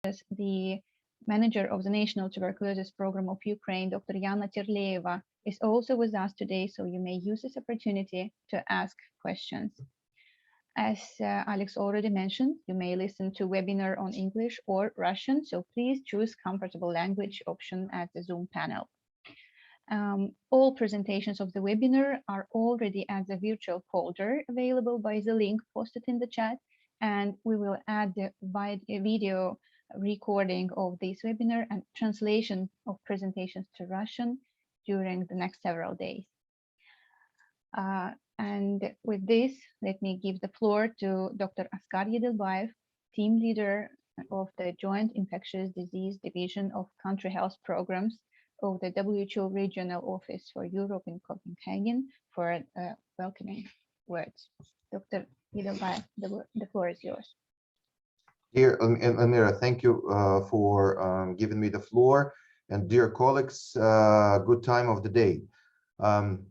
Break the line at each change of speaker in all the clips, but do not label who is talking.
the manager of the National Tuberculosis Program of Ukraine, Dr. Iana Terleeva, is also with us today, so you may use this opportunity to ask questions. As Alex already mentioned, you may listen to webinar on English or Russian, so please choose comfortable language option at the Zoom panel. All presentations of the webinar are already at the virtual folder available by the link posted in the chat, and we will add the video recording of this webinar and translation of presentations to Russian during the next several days. And with this, let me give the floor to Dr. Askar Yedilbayev, team leader of the Joint Infectious Disease Division of Country Health Programs of the WHO Regional Office for Europe in Copenhagen, for welcoming words. Dr. Yedilbayev, the floor is yours.
Dear Elmira, thank you for giving me the floor. And dear colleagues, good time of the day.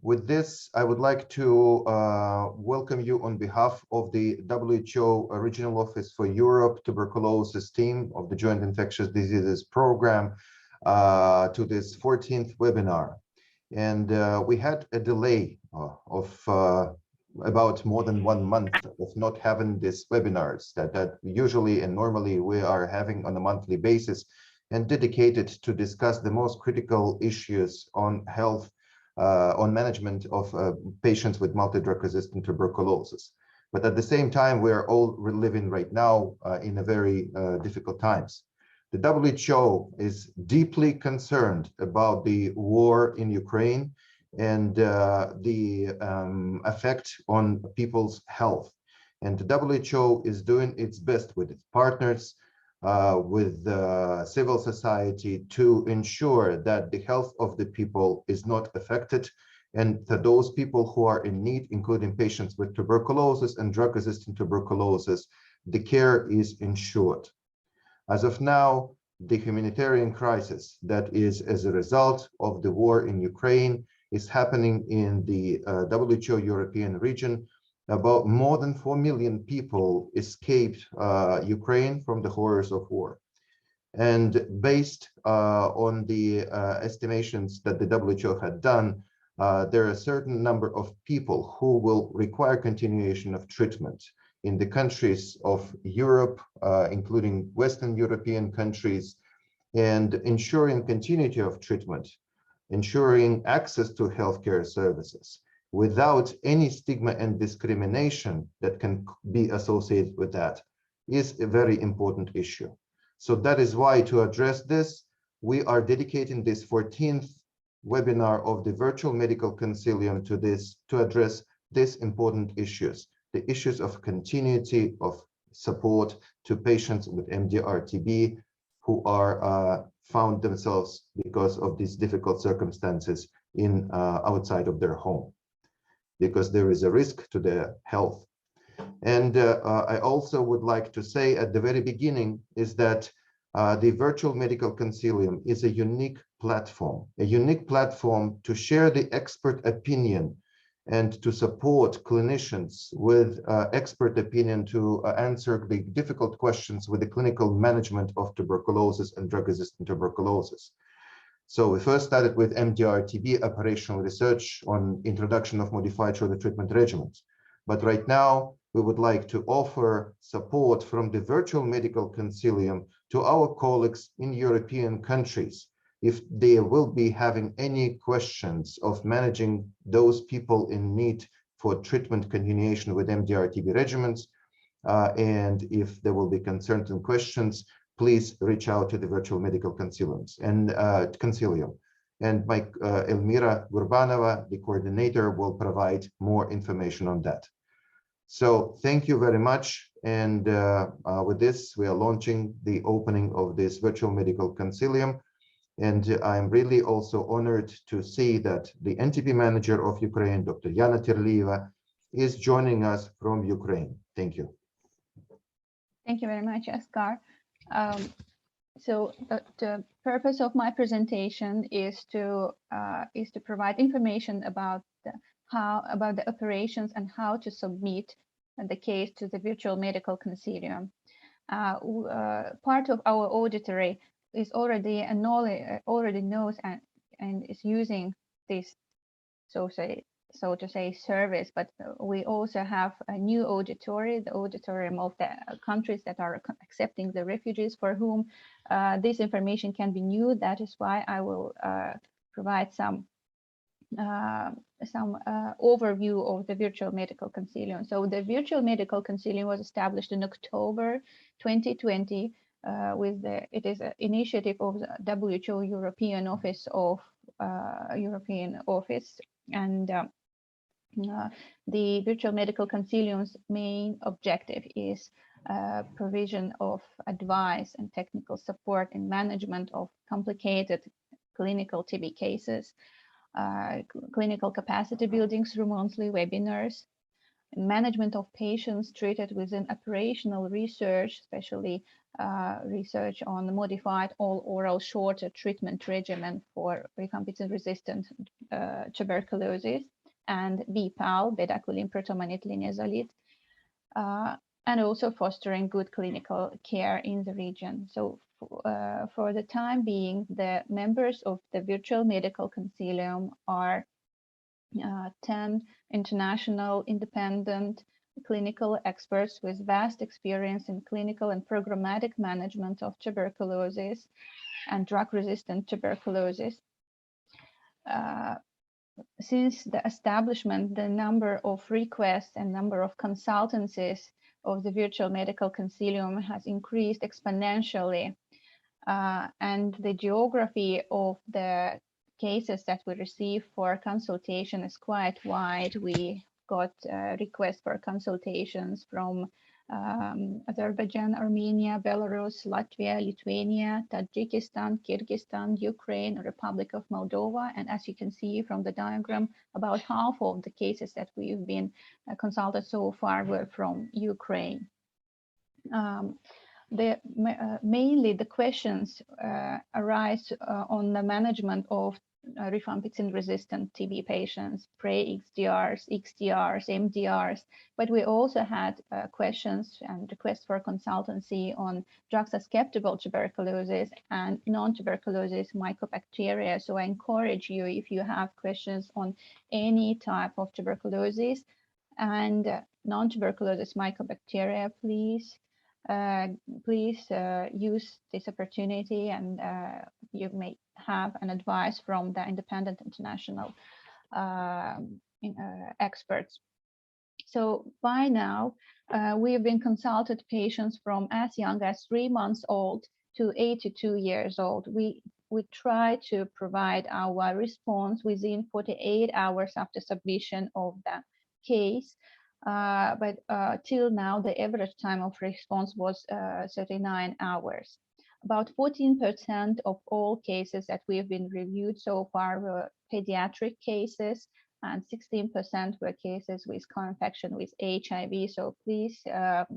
With this, I would like to welcome you on behalf of the WHO Regional Office for Europe Tuberculosis team of the Joint Infectious Diseases Program to this 14th webinar. And we had a delay of about more than 1 month of not having these webinars that usually and normally we are having on a monthly basis and dedicated to discuss the most critical issues on health, on management of patients with multi-drug resistant tuberculosis. But at the same time, we are all living right now in a very difficult times. The WHO is deeply concerned about the war in Ukraine and the effect on people's health. And the WHO is doing its best with its partners, with civil society to ensure that the health of the people is not affected, and that those people who are in need, including patients with tuberculosis and drug-resistant tuberculosis, the care is ensured. As of now, the humanitarian crisis that is as a result of the war in Ukraine is happening in the WHO European region. About more than 4 million people escaped Ukraine from the horrors of war. And based on the estimations that the WHO had done, there are a certain number of people who will require continuation of treatment in the countries of Europe, including Western European countries, and ensuring continuity of treatment, ensuring access to healthcare services without any stigma and discrimination that can be associated with that is a very important issue. So that is why, to address this, we are dedicating this 14th webinar of the Virtual Medical Consilium to address these important issues, the issues of continuity of support to patients with MDR-TB who are found themselves because of these difficult circumstances in outside of their home, because there is a risk to their health. And I also would like to say at the very beginning is that the Virtual Medical Consilium is a unique platform to share the expert opinion and to support clinicians with expert opinion to answer the difficult questions with the clinical management of tuberculosis and drug-resistant tuberculosis. So we first started with MDR-TB operational research on introduction of modified shorter treatment regimens. But right now, we would like to offer support from the Virtual Medical Consilium to our colleagues in European countries if they will be having any questions of managing those people in need for treatment continuation with MDR-TB regimens. And if there will be concerns and questions, please reach out to the Virtual Medical Consilium. And my Elmira Gurbanova, the coordinator, will provide more information on that. So thank you very much. And with this, we are launching the opening of this Virtual Medical Consilium. And I'm really also honored to see that the NTP manager of Ukraine, Dr. Iana Terleeva, is joining us from Ukraine. Thank you.
Thank you very much, Askar. So the purpose of my presentation is to provide information about the operations and how to submit the case to the Virtual Medical Consilium. Part of our auditory is already already knows and is using this so to say service, but we also have a new auditory, the auditorium of the countries that are accepting the refugees for whom this information can be new. That is why I will provide some overview of the Virtual Medical Consilium. So the Virtual Medical Consilium was established in October 2020 it is an initiative of the WHO European Office of and the Virtual Medical Consilium's main objective is provision of advice and technical support in management of complicated clinical TB cases, clinical capacity building through monthly webinars, management of patients treated within operational research, especially research on the modified all-oral shorter treatment regimen for rifampicin-resistant tuberculosis, and BPAL, bedaquiline protonamide linezolid, and also fostering good clinical care in the region. So for the time being, the members of the Virtual Medical Consilium are 10 international independent clinical experts with vast experience in clinical and programmatic management of tuberculosis and drug-resistant tuberculosis. Since the establishment, the number of requests and number of consultancies of the Virtual Medical Consilium has increased exponentially, and the geography of the cases that we receive for consultation is quite wide. We got requests for consultations from Azerbaijan, Armenia, Belarus, Latvia, Lithuania, Tajikistan, Kyrgyzstan, Ukraine, Republic of Moldova. And as you can see from the diagram, about half of the cases that we've been consulted so far were from Ukraine. Mainly the questions arise on the management of rifampicin-resistant TB patients, pre-XDRs, XDRs, MDRs, but we also had questions and requests for consultancy on drug-susceptible tuberculosis and non-tuberculosis mycobacteria. So I encourage you, if you have questions on any type of tuberculosis and non-tuberculosis mycobacteria, please use this opportunity, and you may have an advice from the independent international experts. So by now, we have been consulted patients from as young as 3 months old to 82 years old. We try to provide our response within 48 hours after submission of the case. But till now, the average time of response was 39 hours. About 14% of all cases that we have been reviewed so far were pediatric cases, and 16% were cases with co-infection with HIV. So please,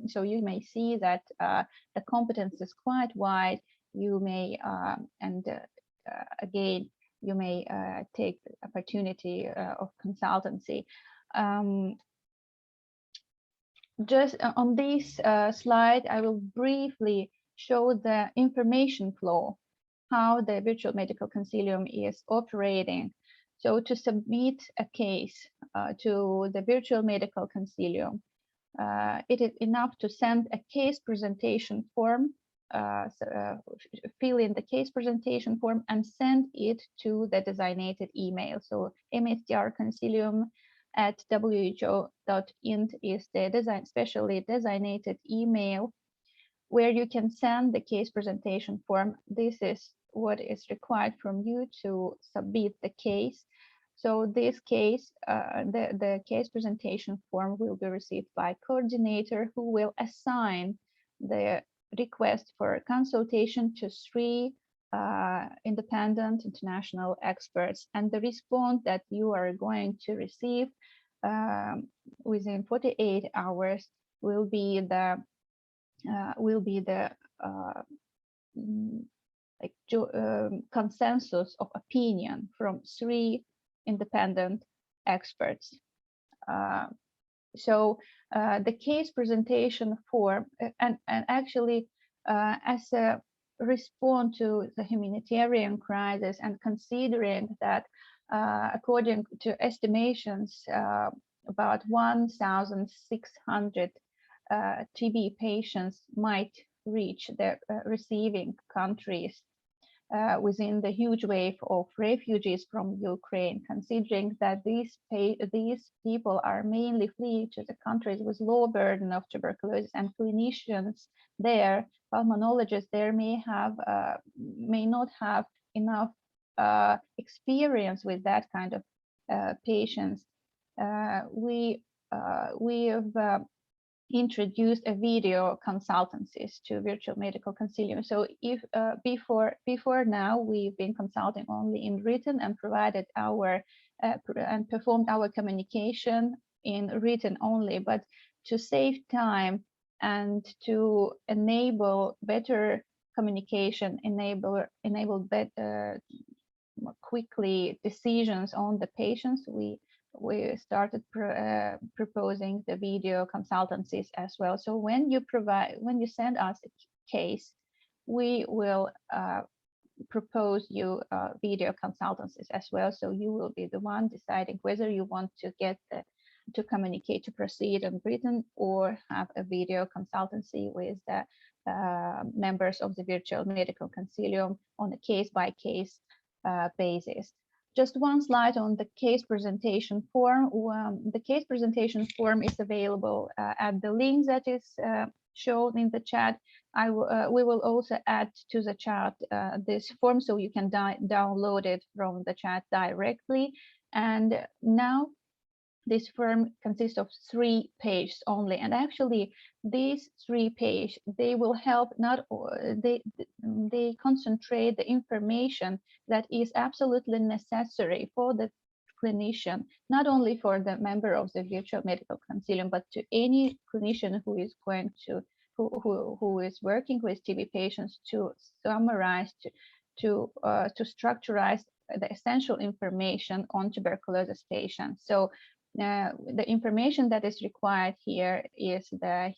so you may see that the competence is quite wide. You may, again, you may take the opportunity of consultancy. Just on this slide, I will briefly show the information flow, how the Virtual Medical Consilium is operating. So to submit a case to the Virtual Medical Consilium, it is enough to send a case presentation form, fill in the case presentation form and send it to the designated email. So msdrconsilium@who.int is the specially designated email where you can send the case presentation form. This is what is required from you to submit the case. So this case, the case presentation form will be received by coordinator, who will assign the request for consultation to 3 independent international experts, and the response that you are going to receive within 48 hours will be the consensus of opinion from 3 independent experts. So the case presentation form, and actually as a response to the humanitarian crisis, and considering that according to estimations, about 1,600 TB patients might reach the receiving countries within the huge wave of refugees from Ukraine, considering that these people are mainly fleeing to the countries with low burden of tuberculosis, and clinicians there, pulmonologists there may not have enough experience with that kind of patients. We have introduced a video consultancies to Virtual Medical Consilium. So if before now we've been consulting only in written and provided our and performed our communication in written only, but to save time and to enable better communication, enable better quickly decisions on the patients, we started proposing the video consultancies as well. So when you send us a case, we will propose you video consultancies as well. So you will be the one deciding whether you want to get to communicate, to proceed in written, or have a video consultancy with the members of the Virtual Medical Consilium on a case-by-case basis. Just one slide on the case presentation form. The case presentation form is available at the link that is shown in the chat. We will also add to the chat this form, so you can download it from the chat directly. And now this form consists of 3 pages only, and actually these 3 pages, they will help they concentrate the information that is absolutely necessary for the clinician, not only for the member of the Virtual Medical Consilium, but to any clinician who is going to who is working with TB patients, to summarize, to structurize the essential information on tuberculosis patients. So the information that is required here is the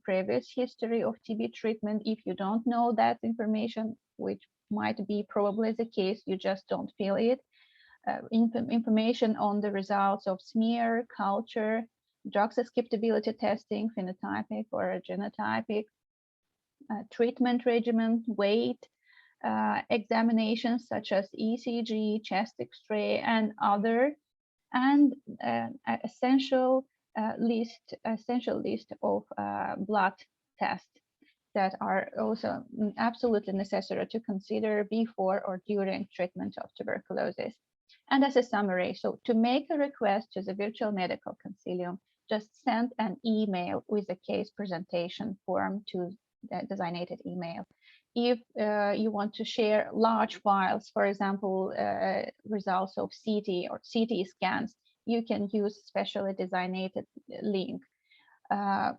previous history of TB treatment. If you don't know that information, which might be probably the case, you just don't feel it. Information on the results of smear, culture, drug susceptibility testing, phenotypic or genotypic, treatment regimen, weight, examinations such as ECG, chest X-ray, and other, and essential list of blood tests that are also absolutely necessary to consider before or during treatment of tuberculosis. And as a summary, so to make a request to the Virtual Medical Consilium, just send an email with a case presentation form to the designated email. If you want to share large files, for example, results of CT or CT scans, you can use specially designated link.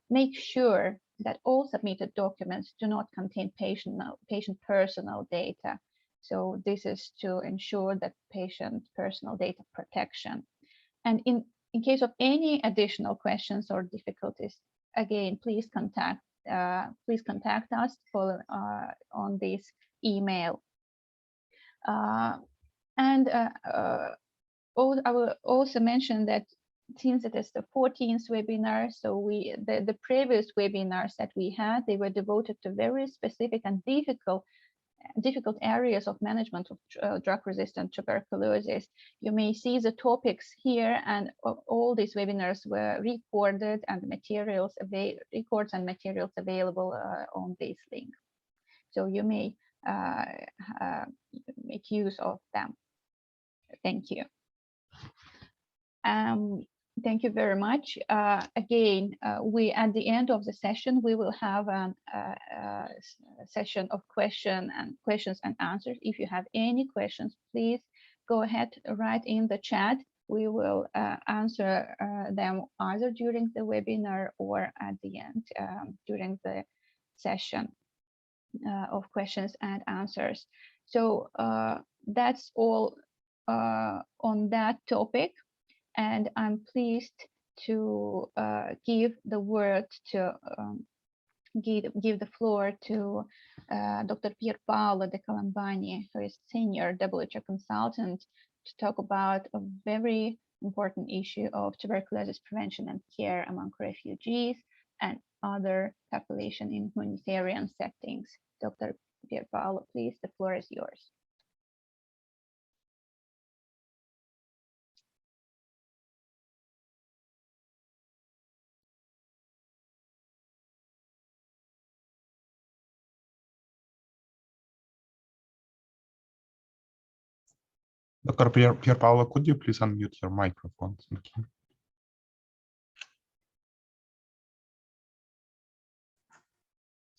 Make sure that all submitted documents do not contain patient personal data. So this is to ensure that patient personal data protection. And in case of any additional questions or difficulties, again, please contact us on this email. I will also mention that since it is the 14th webinar, so the previous webinars that we had, they were devoted to very specific and difficult areas of management of drug-resistant tuberculosis. You may see the topics here, and all these webinars were recorded, and records and materials available on this link. So you may make use of them. Thank you. Thank you very much. Again, at the end of the session, we will have a session of questions and answers. If you have any questions, please go ahead, write in the chat. We will answer them either during the webinar or at the end during the session of questions and answers. So that's all on that topic. And I'm pleased to give the word to give the floor to Dr. Pierpaolo de Colombani, who is senior WHO consultant, to talk about a very important issue of tuberculosis prevention and care among refugees and other population in humanitarian settings. Dr. Pierpaolo, please, the floor is yours.
Dr. Pierpaolo, could you please unmute your microphone? Thank you.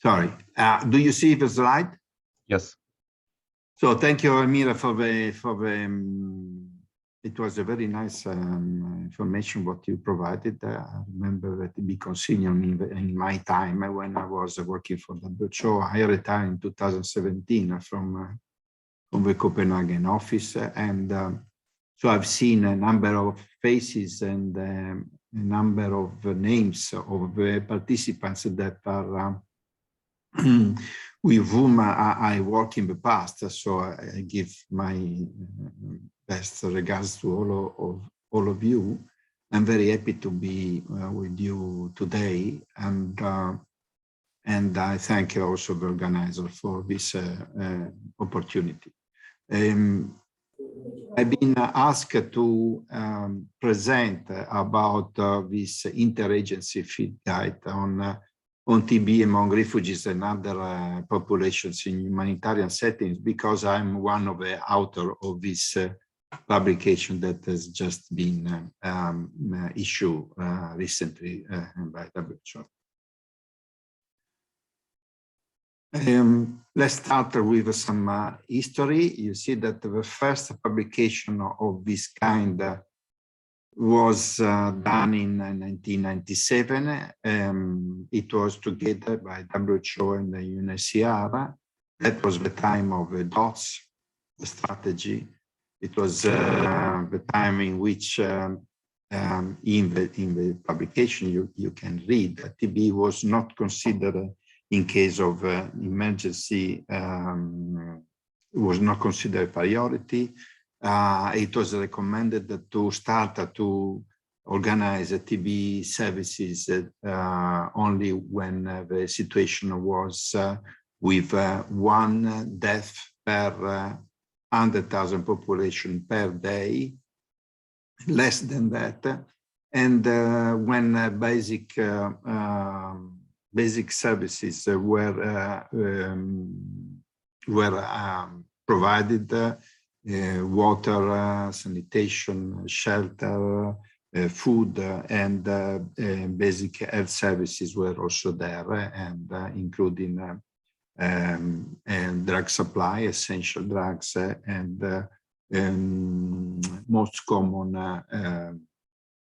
Sorry, do you see the slide?
Yes.
So thank you, Elmira, it was a very nice information what you provided. I remember at the Consilium in my time when I was working for the WHO. I retired in 2017 from the Copenhagen office, and so I've seen a number of faces and a number of names of participants that are with whom I work in the past. So I give my best regards to all of you. I'm very happy to be with you today, and I thank also the organizer for this opportunity. I've been asked to present about this interagency field guide on TB among refugees and other populations in humanitarian settings, because I'm one of the authors of this publication that has just been issued recently by WHO. Let's start with some history. You see that the first publication of this kind was done in 1997. It was together by WHO and the UNHCR. That was the time of the DOTS strategy. It was the time in which in the publication you can read that TB was not considered in case of emergency, was not considered a priority. It was recommended to start to organize TB services only when the situation was with one death per 100,000 population per day, less than that, and when basic services were provided. Water, sanitation, shelter, food, and basic health services were also there, and including drug supply, essential drugs, and most common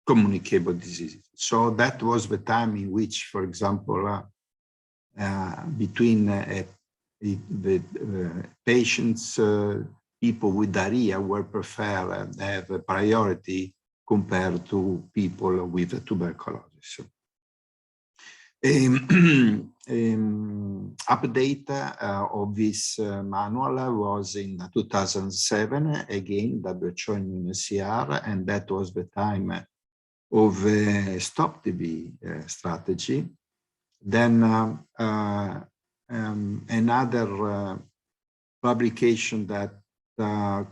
communicable diseases. So that was the time in which, for example, between the patients, people with diarrhea were preferred, have a priority compared to people with tuberculosis. Update of this manual was in 2007, again, WHO and UNHCR, and that was the time of Stop TB strategy. Then another publication that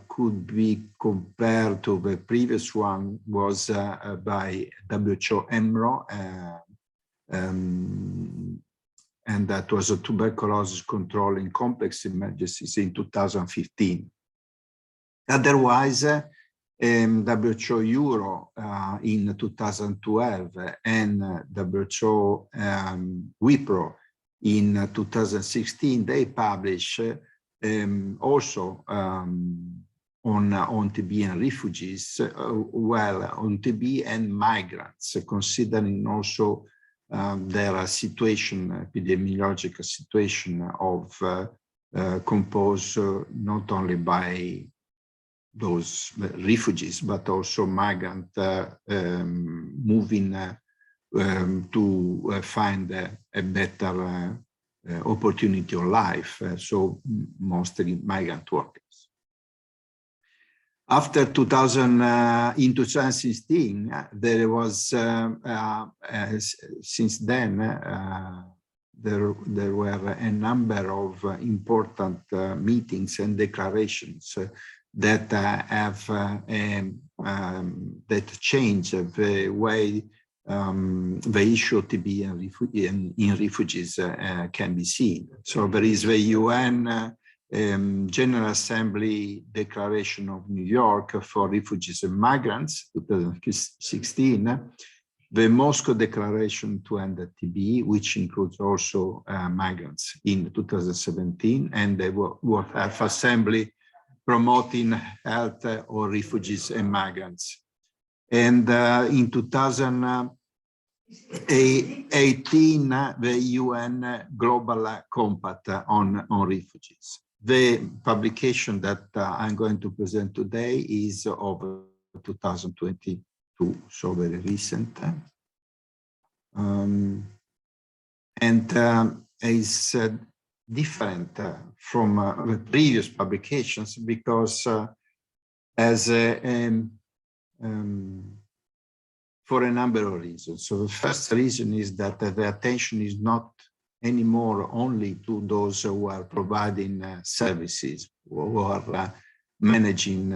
could be compared to the previous one was by WHO EMRO, and that was a tuberculosis control in complex emergencies in 2015. Otherwise, WHO Euro in 2012 and WHO WIPRO in 2016, they publish also on TB and refugees, well, on TB and migrants, considering also their situation, epidemiological situation of composed not only by those refugees, but also migrant moving to find a better opportunity of life, so mostly migrant workers. After in 2016, there was, since then, there were a number of important meetings and declarations that have that change the way the issue of TB in refugees can be seen. So there is the UN General Assembly Declaration of New York for Refugees and Migrants, 2016, the Moscow Declaration to End TB, which includes also migrants, in 2017, and the World Health Assembly promoting health of refugees and migrants. And in 2018, the UN Global Compact on refugees. The publication that I'm going to present today is of 2022, so very recent. And is different from the previous publications because for a number of reasons. So the first reason is that the attention is not anymore only to those who are providing services, who are managing,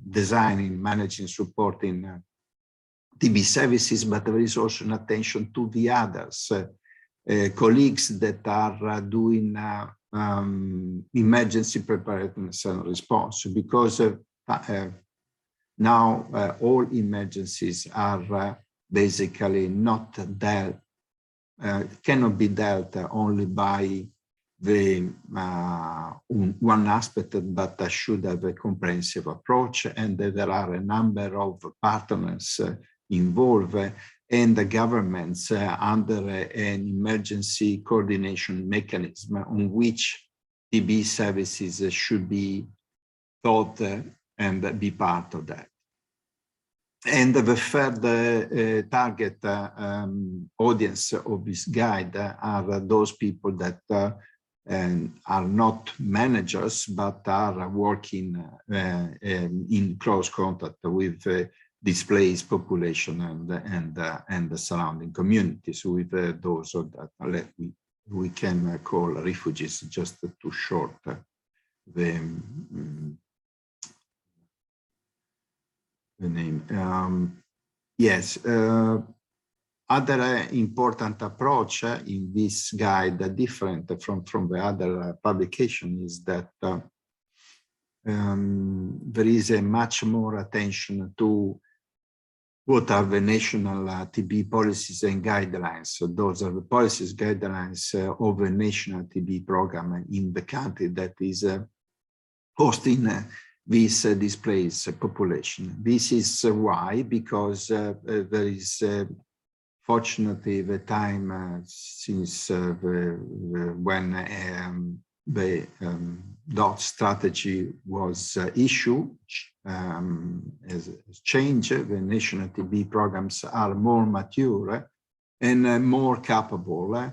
designing, managing, supporting TB services, but there is also an attention to the others, colleagues that are doing emergency preparedness and response, because now all emergencies are basically not dealt, cannot be dealt only by the one aspect, but should have a comprehensive approach, and there are a number of partners involved, and the governments under an emergency coordination mechanism on which TB services should be thought and be part of that. And the third target audience of this guide are those people that are not managers, but are working in close contact with displaced population and the surrounding communities, with those that we can call refugees, just to short the name. Yes, other important approach in this guide, different from the other publication, is that there is a much more attention to what are the national TB policies and guidelines. So those are the policies, guidelines of a national TB program in the country that is hosting this displaced population. This is why, because there is fortunately the time since when the DOT strategy was issued has changed. The national TB programs are more mature and more capable,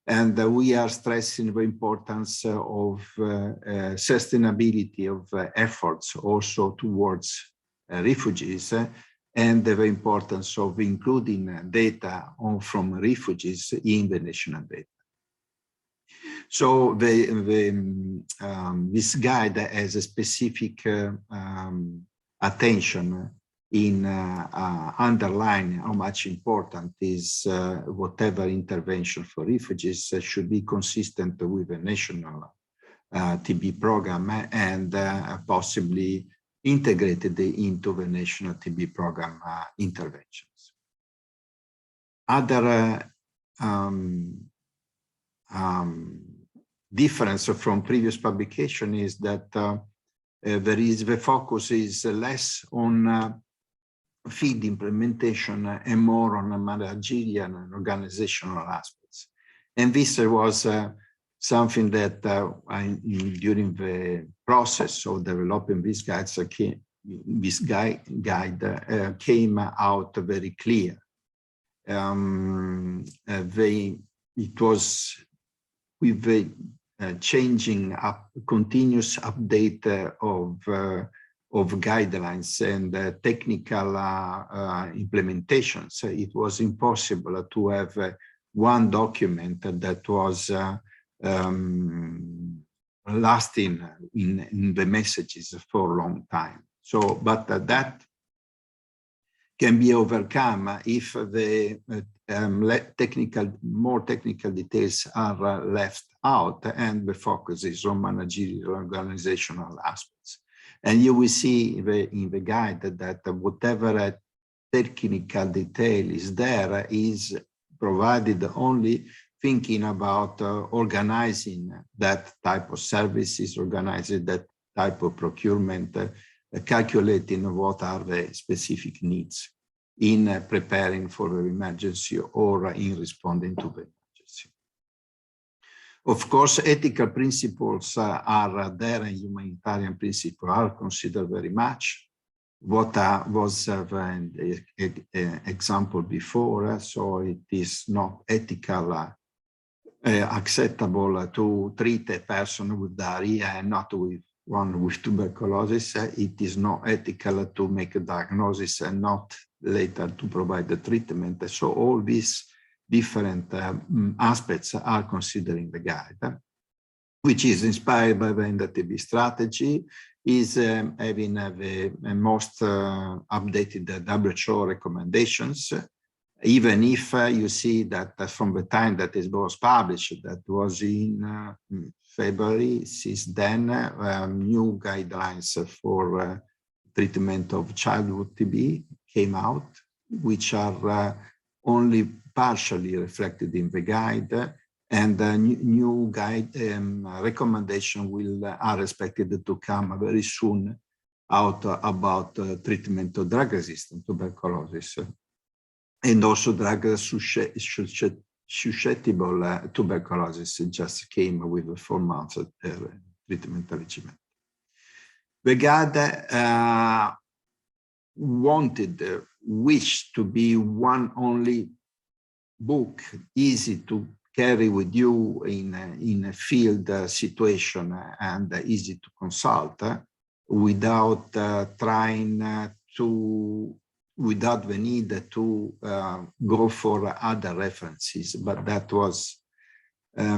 and we are stressing the importance of sustainability of efforts also towards refugees, and the importance of including data from refugees in the national data. So this guide has a specific attention in underlining how much important is whatever intervention for refugees should be consistent with the national TB program and possibly integrated into the national TB program interventions. Other difference from previous publication is that the focus is less on field implementation and more on managerial and organizational aspects. And this was something that during the process of developing these guides, this guide came out very clear. It was with the changing continuous update of guidelines and technical implementations. It was impossible to have one document that was lasting in the messages for a long time. So, but that can be overcome if the more technical details are left out and the focus is on managerial organizational aspects. And you will see in the guide that whatever technical detail is there is provided only thinking about organizing that type of services, organizing that type of procurement, calculating what are the specific needs in preparing for the emergency or in responding to the emergency. Of course, ethical principles are there and humanitarian principles are considered very much. What was an example before, so it is not ethical, acceptable to treat a person with diarrhea and not with one with tuberculosis. It is not ethical to make a diagnosis and not later to provide the treatment. So all these different aspects are considered in the guide, which is inspired by the NDTB strategy, is having the most updated WHO recommendations, even if you see that from the time that it was published, that was in February, since then, new guidelines for treatment of childhood TB came out, which are only partially reflected in the guide, and new guide recommendation are expected to come very soon out about treatment of drug-resistant tuberculosis, and also drug-susceptible tuberculosis just came with a 4 months treatment regimen. The guide wished to be one only book, easy to carry with you in a field situation and easy to consult without without the need to go for other references. But that was, at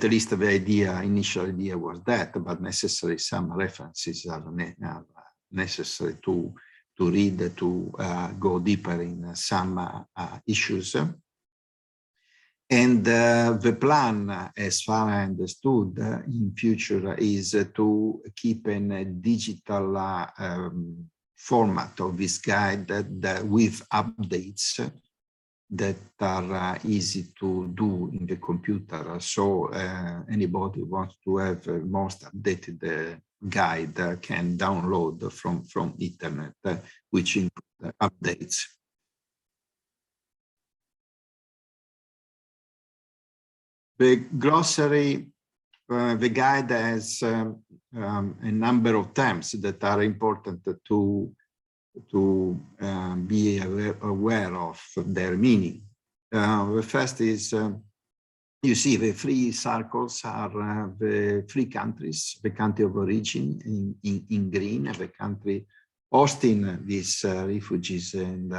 least the initial idea was that, but necessarily some references are necessary to read, to go deeper in some issues. And the plan, as far as I understood, in future is to keep in a digital format of this guide with updates that are easy to do in the computer. So anybody who wants to have the most updated guide can download from internet, which include updates. The glossary, the guide has a number of terms that are important to be aware of their meaning. The first is, you see the 3 circles are the 3 countries, the country of origin in green, the country hosting these refugees and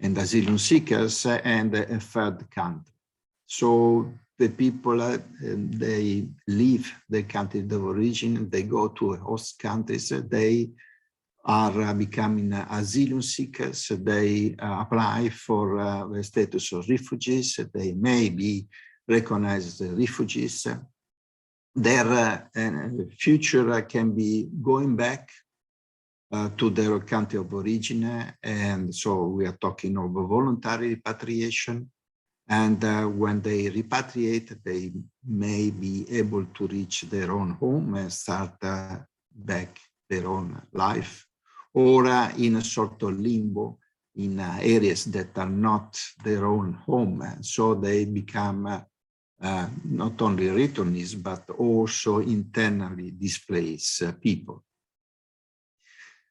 asylum seekers, and a third country. So the people, they leave the country of origin, they go to host countries, they are becoming asylum seekers, they apply for the status of refugees, they may be recognized as refugees. Their future can be going back to their country of origin, and so we are talking of a voluntary repatriation. And when they repatriate, they may be able to reach their own home and start back their own life, or in a sort of limbo in areas that are not their own home. So they become not only returnees, but also internally displaced people.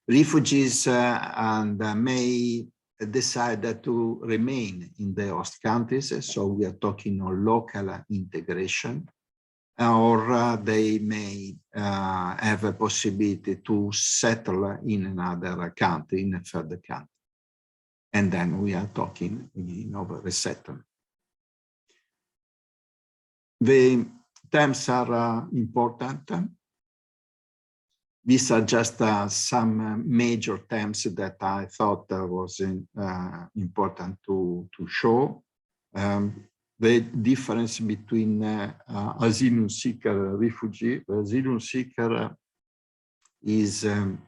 Refugees may decide to remain in the host countries, so we are talking on local integration, or they may have a possibility to settle in another country, in a further country. And then we are talking again of resettlement. The terms are important. These are just some major terms that I thought was important to show. The difference between asylum seeker and refugee. The asylum seeker is an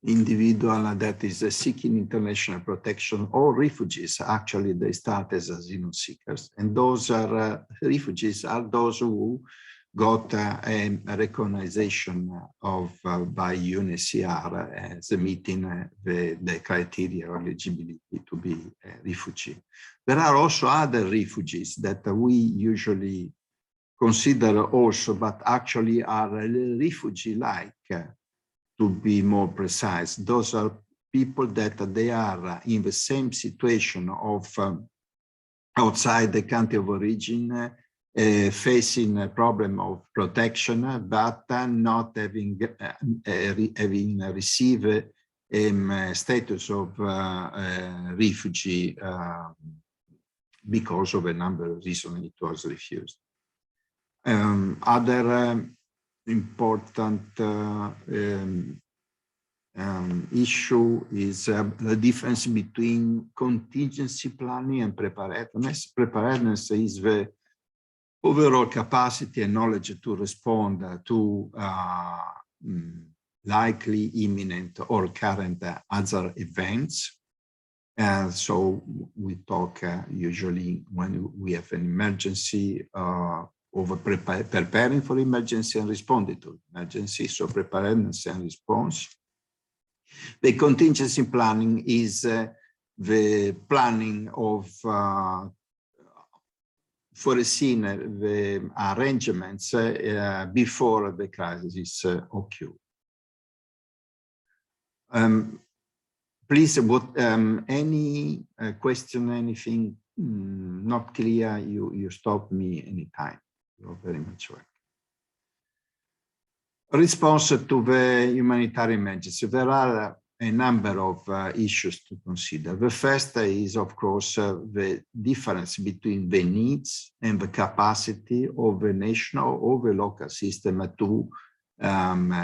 individual that is seeking international protection, or refugees. Actually, they start as asylum seekers, and those are refugees are those who got a recognition of by UNHCR as meeting the criteria of eligibility to be a refugee. There are also other refugees that we usually consider also, but actually are refugee-like. To be more precise, those are people that they are in the same situation of outside the country of origin, facing a problem of protection, but not having received a status of refugee because of a number of reasons it was refused. Other important issue is the difference between contingency planning and preparedness. Preparedness is the overall capacity and knowledge to respond to likely imminent or current other events. So we talk usually when we have an emergency over preparing for emergency and responding to emergency, so preparedness and response. The contingency planning is the planning of foreseen the arrangements before the crisis occur. Please, any question, anything not clear, you stop me anytime. You're very much welcome. Response to the humanitarian emergency. There are a number of issues to consider. The first is, of course, the difference between the needs and the capacity of the national or the local system to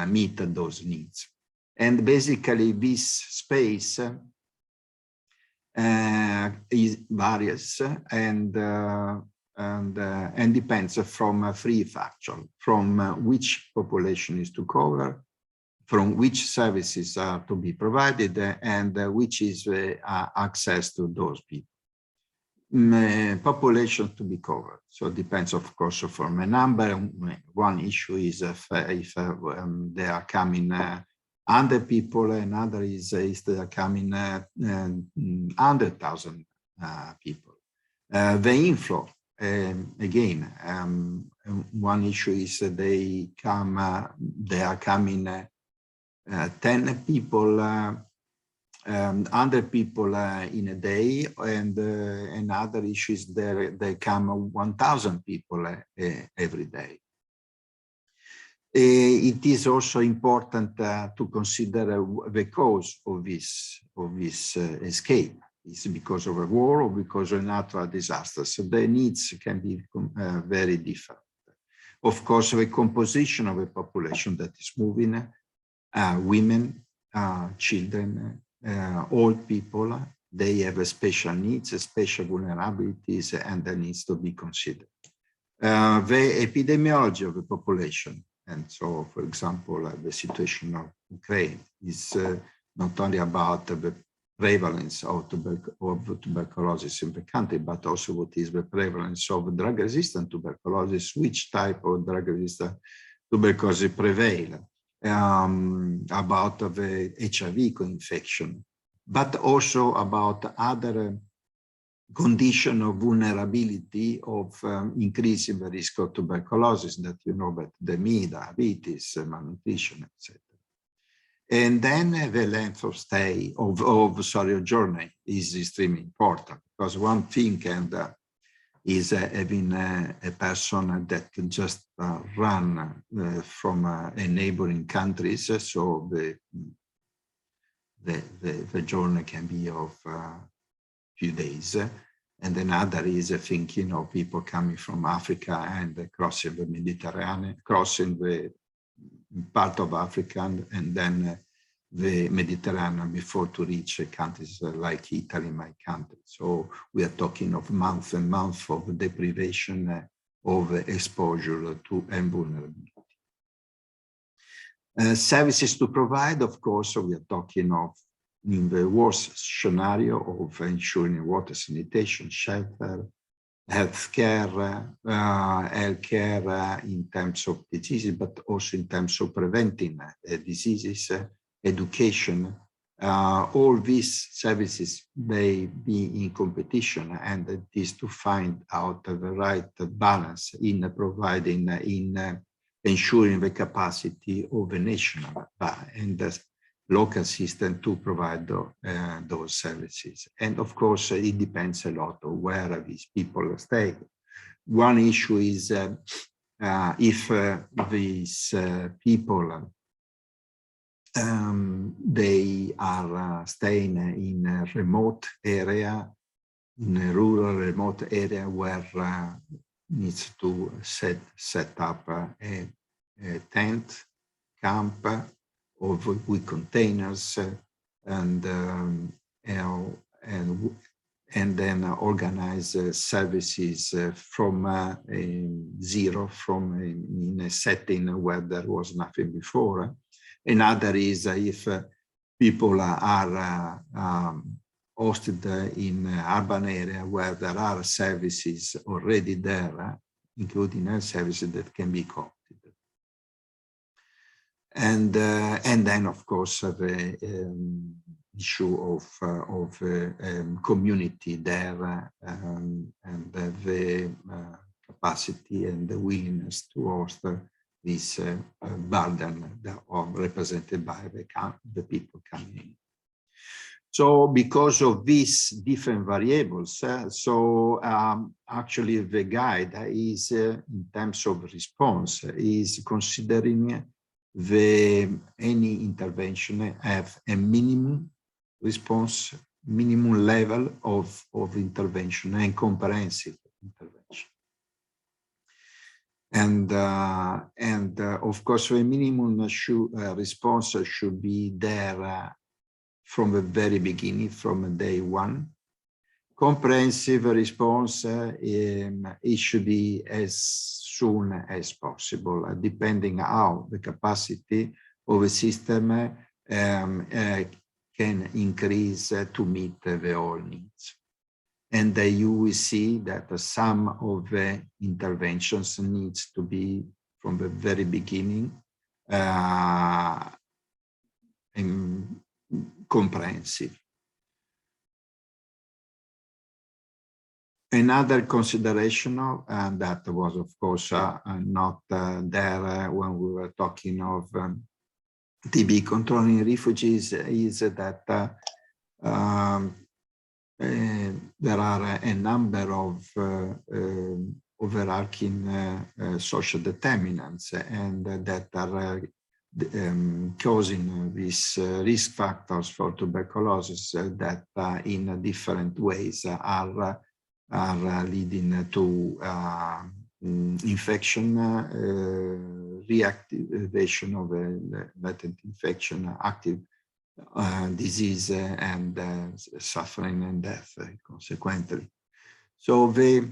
meet those needs. And basically, this space is various and depends from three factors: from which population is to cover, from which services are to be provided, and which is access to those people. Population to be covered. So it depends, of course, from a number. One issue is if they are coming 100 people, another is if they are coming 100,000 people. The inflow. Again, one issue is they are coming 10 people, 100 people in a day, and another issue is they come 1,000 people every day. It is also important to consider the cause of this escape. It's because of a war or because of natural disasters. So the needs can be very different. Of course, the composition of a population that is moving, women, children, old people, they have special needs, special vulnerabilities, and that needs to be considered. The epidemiology of the population. And so, for example, the situation of Ukraine is not only about the prevalence of tuberculosis in the country, but also what is the prevalence of drug-resistant tuberculosis, which type of drug-resistant tuberculosis prevail, about the HIV co-infection, but also about other condition of vulnerability of increasing the risk of tuberculosis that you know, but epidemic, diabetes, malnutrition, etc. And then the length of stay of journey is extremely important, because one thing is having a person that just run from a neighboring countries, so the journey can be of few days, and another is thinking of people coming from Africa and crossing the Mediterranean, crossing the part of Africa and then the Mediterranean before to reach countries like Italy, my country. So we are talking of months and months of deprivation of exposure to and vulnerability. Services to provide, of course, so we are talking of in the worst scenario of ensuring water, sanitation, shelter, healthcare in terms of diseases, but also in terms of preventing diseases, education. All these services may be in competition, and it is to find out the right balance in providing, in ensuring the capacity of the national and the local system to provide those services. And of course, it depends a lot on where these people stay. One issue is if these people, they are staying in a remote area, in a rural remote area where needs to set up a tent, camp, with containers, and then organize services from zero, from in a setting where there was nothing before. Another is if people are hosted in urban area where there are services already there, including health services that can be co-opted. And then, of course, the issue of community there, and the capacity and the willingness to host this burden represented by the people coming in. So because of these different variables, actually the guide is, in terms of response, is considering any intervention have a minimum response, minimum level of intervention and comprehensive intervention. And of course, the minimum response should be there from the very beginning, from day one. Comprehensive response, it should be as soon as possible, depending how the capacity of a system can increase to meet the all needs. And you will see that some of the interventions needs to be from the very beginning comprehensive. Another consideration that was, of course, not there when we were talking of TB controlling refugees is that there are a number of overarching social determinants and that are causing these risk factors for tuberculosis that in different ways are leading to infection, reactivation of a latent infection, active disease, and suffering and death consequently. So the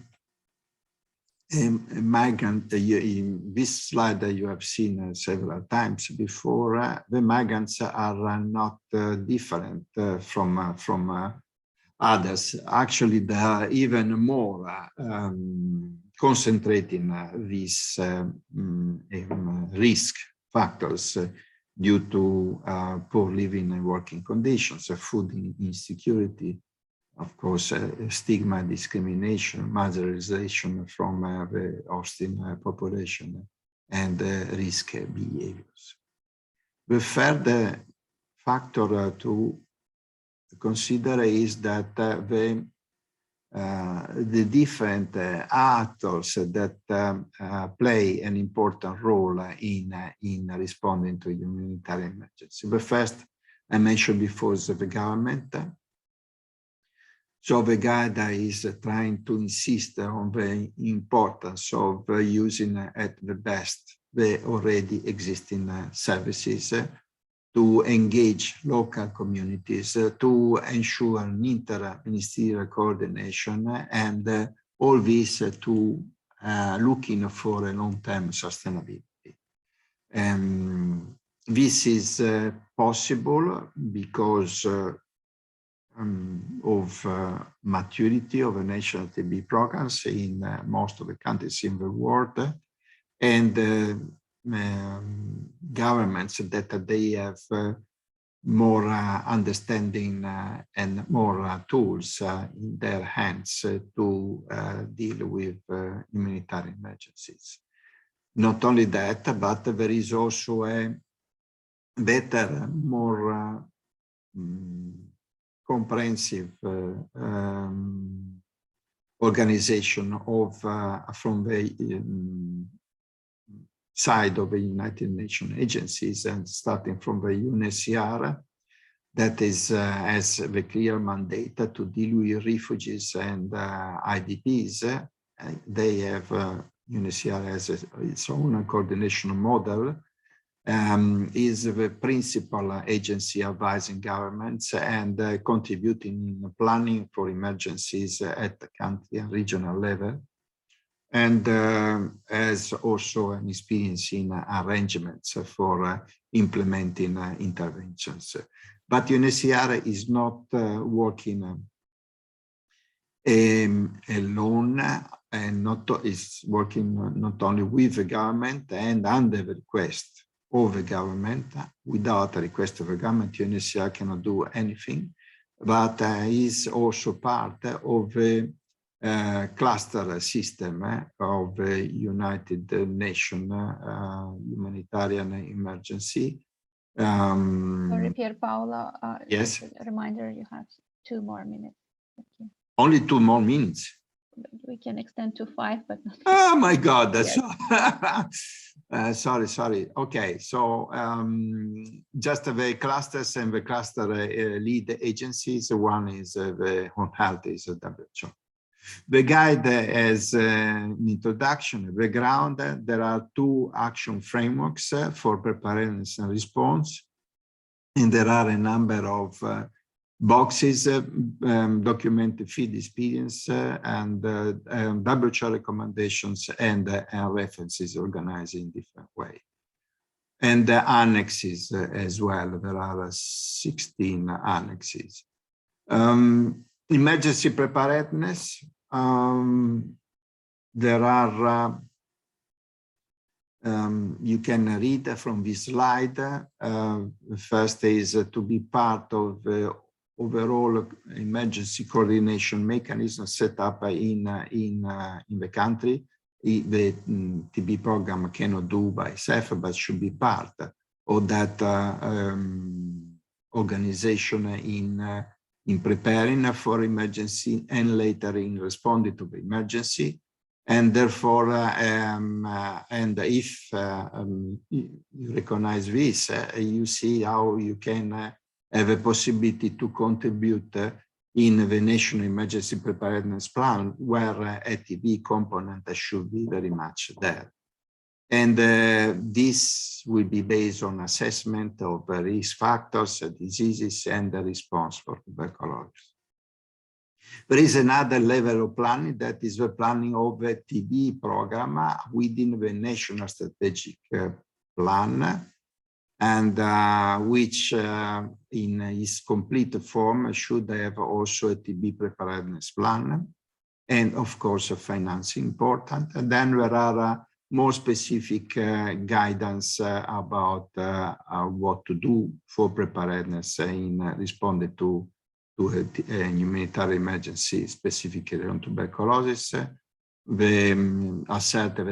migrant, in this slide that you have seen several times before, the migrants are not different from others. Actually, they are even more concentrating these risk factors due to poor living and working conditions, food insecurity, of course, stigma, discrimination, marginalization from the hosting population, and risk behaviors. The third factor to consider is that the different actors that play an important role in responding to humanitarian emergency. The first I mentioned before is the government. So the guide is trying to insist on the importance of using at the best the already existing services to engage local communities, to ensure an inter-ministerial coordination, and all this to looking for a long-term sustainability. This is possible because of maturity of the national TB programs in most of the countries in the world, and governments that they have more understanding and more tools in their hands to deal with humanitarian emergencies. Not only that, but there is also a better, more comprehensive organization of from the side of the United Nations agencies, and starting from the UNHCR, that is has the clear mandate to deal with refugees and IDPs. They have UNHCR has its own coordination model. Is the principal agency advising governments and contributing in planning for emergencies at the country and regional level, and has also an experience in arrangements for implementing interventions. But UNHCR is not working alone, and is working not only with the government and under the request of the government. Without a request of the government, UNHCR cannot do anything, but is also part of the cluster system of the United Nations humanitarian emergency.
Sorry, Pierpaolo.
Yes.
A reminder, you have 2 more minutes. Okay.
Only 2 more minutes.
We can extend to 5, but not.
Oh my God, that's
Yes.
sorry. Okay, so just the clusters and the cluster lead agencies. One is the Home Health, is WHO. The guide has an introduction, a background. There are 2 action frameworks for preparedness and response, and there are a number of boxes, documented field experience, and WHO recommendations and references organized in different way. And the annexes as well. There are 16 annexes. Emergency preparedness. There are, you can read from this slide. The first is to be part of the overall emergency coordination mechanism set up in the country. The TB program cannot do by itself, but should be part of that organization in preparing for emergency and later in responding to the emergency. And therefore, and if you recognize this, you see how you can have a possibility to contribute in the National Emergency Preparedness Plan, where a TB component should be very much there. And this will be based on assessment of risk factors, diseases, and the response for tuberculosis. There is another level of planning, that is the planning of the TB program within the National Strategic Plan, and which in its complete form should have also a TB preparedness plan, and of course financing important. And then there are more specific guidance about what to do for preparedness in responding to a humanitarian emergency, specifically on tuberculosis, the assertive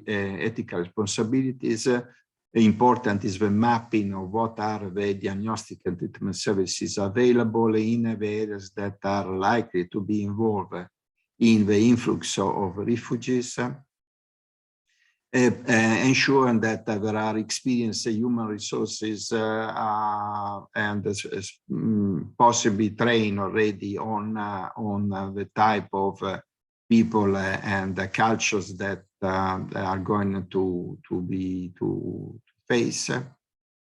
ethical responsibilities. Important is the mapping of what are the diagnostic and treatment services available in the areas that are likely to be involved in the influx of refugees. Ensuring that there are experienced human resources and possibly trained already on the type of people and the cultures that are going to face.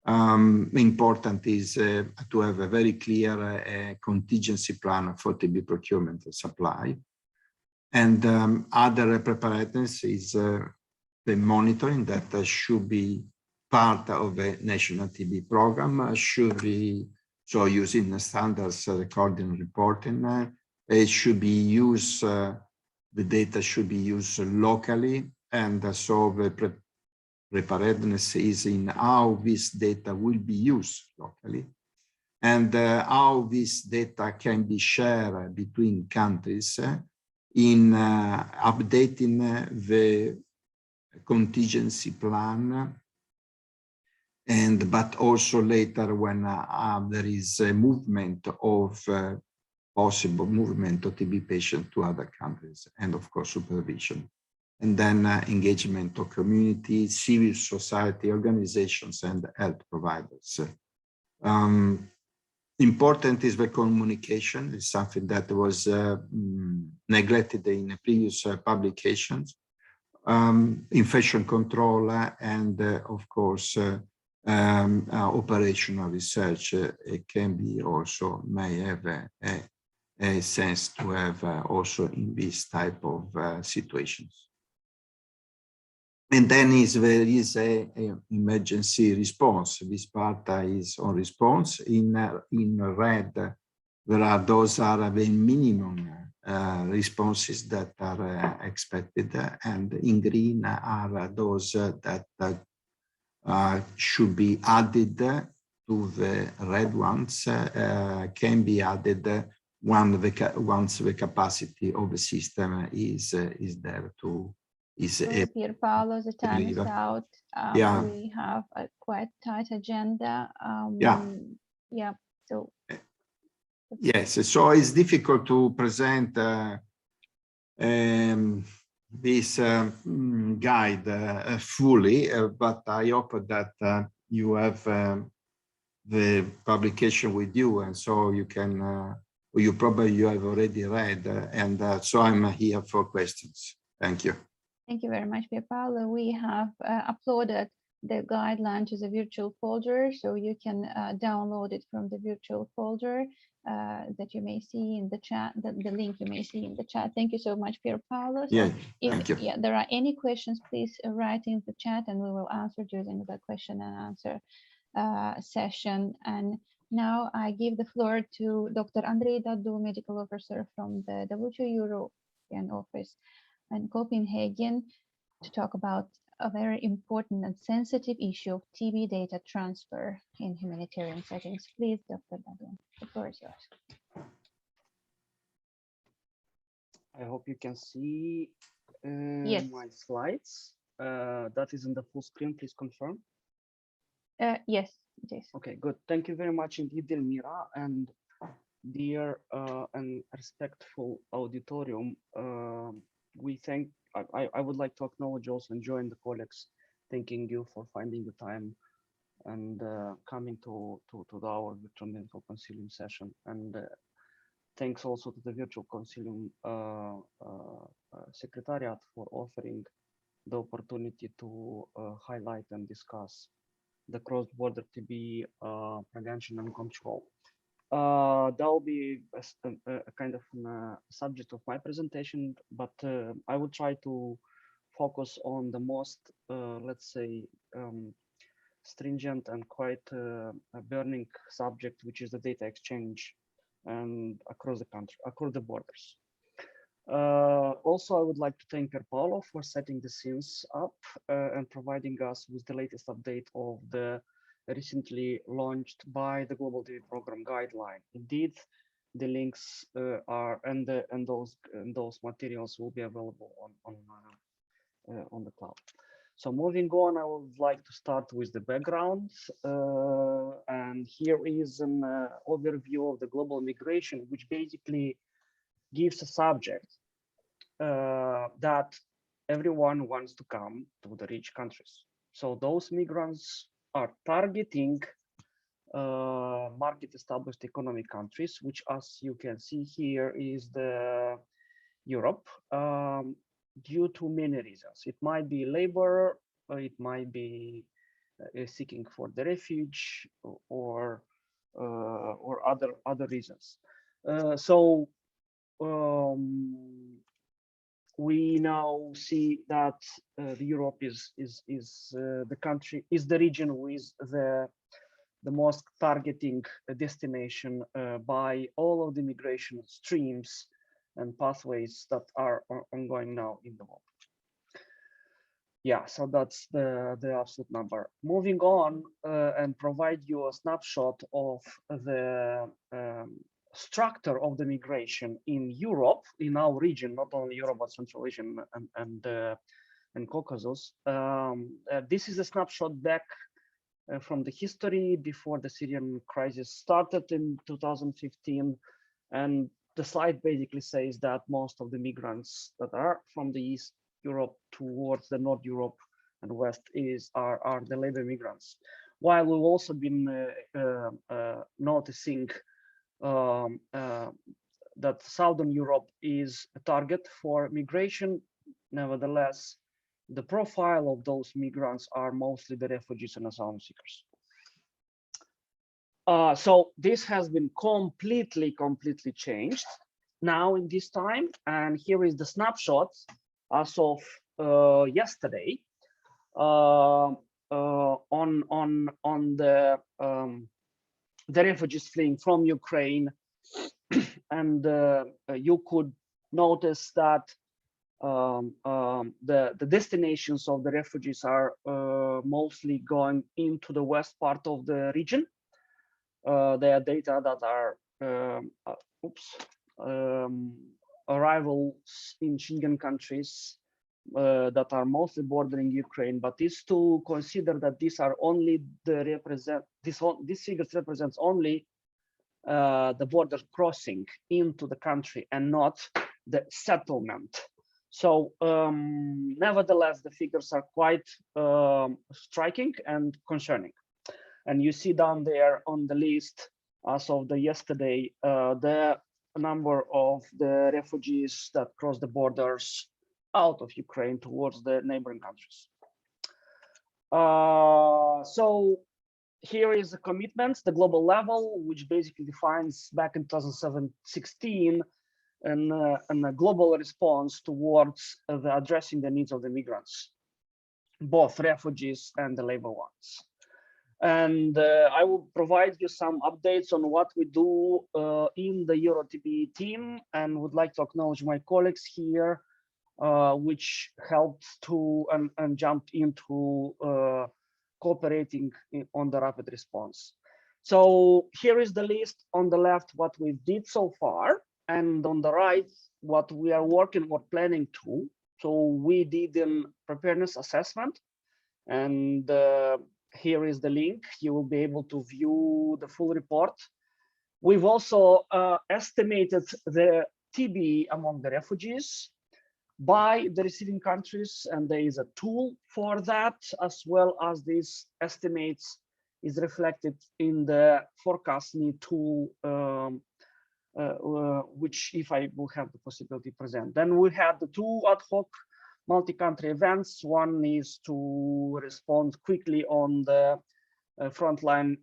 Important is to have a very clear contingency plan for TB procurement and supply. And other preparedness is the monitoring that should be part of a national TB program, should be so using the standards recording and reporting. It should be used, the data should be used locally, and so the preparedness is in how this data will be used locally, and how this data can be shared between countries in updating the contingency plan, and but also later when there is a movement of possible movement of TB patients to other countries, and of course supervision, and then engagement of community, civil society organizations, and health providers. Important is the communication. It's something that was neglected in previous publications. Infection control and of course operational research. It can be also may have a sense to have also in this type of situations. And then there is a emergency response. This part is on response. In red, there are those are the minimum responses that are expected, and in green are those that should be added to the red ones, can be added once the capacity of the system is there to
Pierpaolo, the time is out.
Yeah.
We have a quite tight agenda. Yeah. So.
Yes, so it's difficult to present this guide fully, but I hope that you have the publication with you, and so you can, you probably have already read, and so I'm here for questions. Thank you.
Thank you very much, Pierpaolo. We have uploaded the guideline to the virtual folder, so you can download it from the virtual folder that you may see in the chat, the link you may see in the chat. Thank you so much, Pierpaolo. So
Yeah,
if there are any questions, please write in the chat and we will answer during the question and answer session. And now I give the floor to Dr. Andrei Dadu, medical officer from the WHO European office in Copenhagen, to talk about a very important and sensitive issue of TB data transfer in humanitarian settings. Please, Dr. Dadu, the floor is yours.
I hope you can see
yes.
My slides. That is in the full screen, please confirm.
Yes, it is.
Okay, good. Thank you very much indeed, Elmira, and dear and respectful auditorium. I would like to acknowledge also and join the colleagues, thanking you for finding the time and coming to our Virtual Medical Consilium session. And thanks also to the Virtual Consilium Secretariat for offering the opportunity to highlight and discuss the cross-border TB prevention and control. That will be a kind of subject of my presentation, but I will try to focus on the most, let's say, stringent and quite burning subject, which is the data exchange and across the country, across the borders. Also, I would like to thank Pierpaolo for setting the scenes up and providing us with the latest update of the recently launched by the Global TV Program guideline. Indeed, the links are and those materials will be available on the cloud. So moving on, I would like to start with the background, and here is an overview of the global migration, which basically gives a subject that everyone wants to come to the rich countries. So those migrants are targeting market established economic countries, which, as you can see here, is the Europe, due to many reasons. It might be labor, it might be seeking for the refuge, or other reasons. We now see that Europe is the country, is the region with the most targeting destination by all of the migration streams and pathways that are ongoing now in the world. Yeah, so that's the absolute number. Moving on and provide you a snapshot of the structure of the migration in Europe, in our region, not only Europe, but Central Asia and Caucasus. This is a snapshot back from the history before the Syrian crisis started in 2015. And the slide basically says that most of the migrants that are from the East Europe towards the North Europe and West are the labor migrants. While we've also been noticing that Southern Europe is a target for migration, nevertheless, the profile of those migrants are mostly the refugees and asylum seekers. So this has been completely changed now in this time. And here is the snapshot as of yesterday on the refugees fleeing from Ukraine. And you could notice that the destinations of the refugees are mostly going into the west part of the region. There are data that are arrivals in Schengen countries that are mostly bordering Ukraine, but is to consider that these are only these figures represents only the border crossing into the country and not the settlement. So nevertheless, the figures are quite striking and concerning. And you see down there on the list as of the yesterday, the number of the refugees that cross the borders out of Ukraine towards the neighboring countries. So here is the commitments, the global level, which basically defines back in 2016 and a global response towards addressing the needs of the migrants, both refugees and the labor ones. And I will provide you some updates on what we do in the EuroTB team, and would like to acknowledge my colleagues here, which helped to and jumped into cooperating on the rapid response. So here is the list on the left, what we did so far, and on the right, what we are working or planning to. So we did a preparedness assessment, and here is the link. You will be able to view the full report. We've also estimated the TB among the refugees by the receiving countries, and there is a tool for that, as well as these estimates is reflected in the forecast need tool, which if I will have the possibility to present. Then we have the two ad hoc multi-country events. One is to respond quickly on the frontline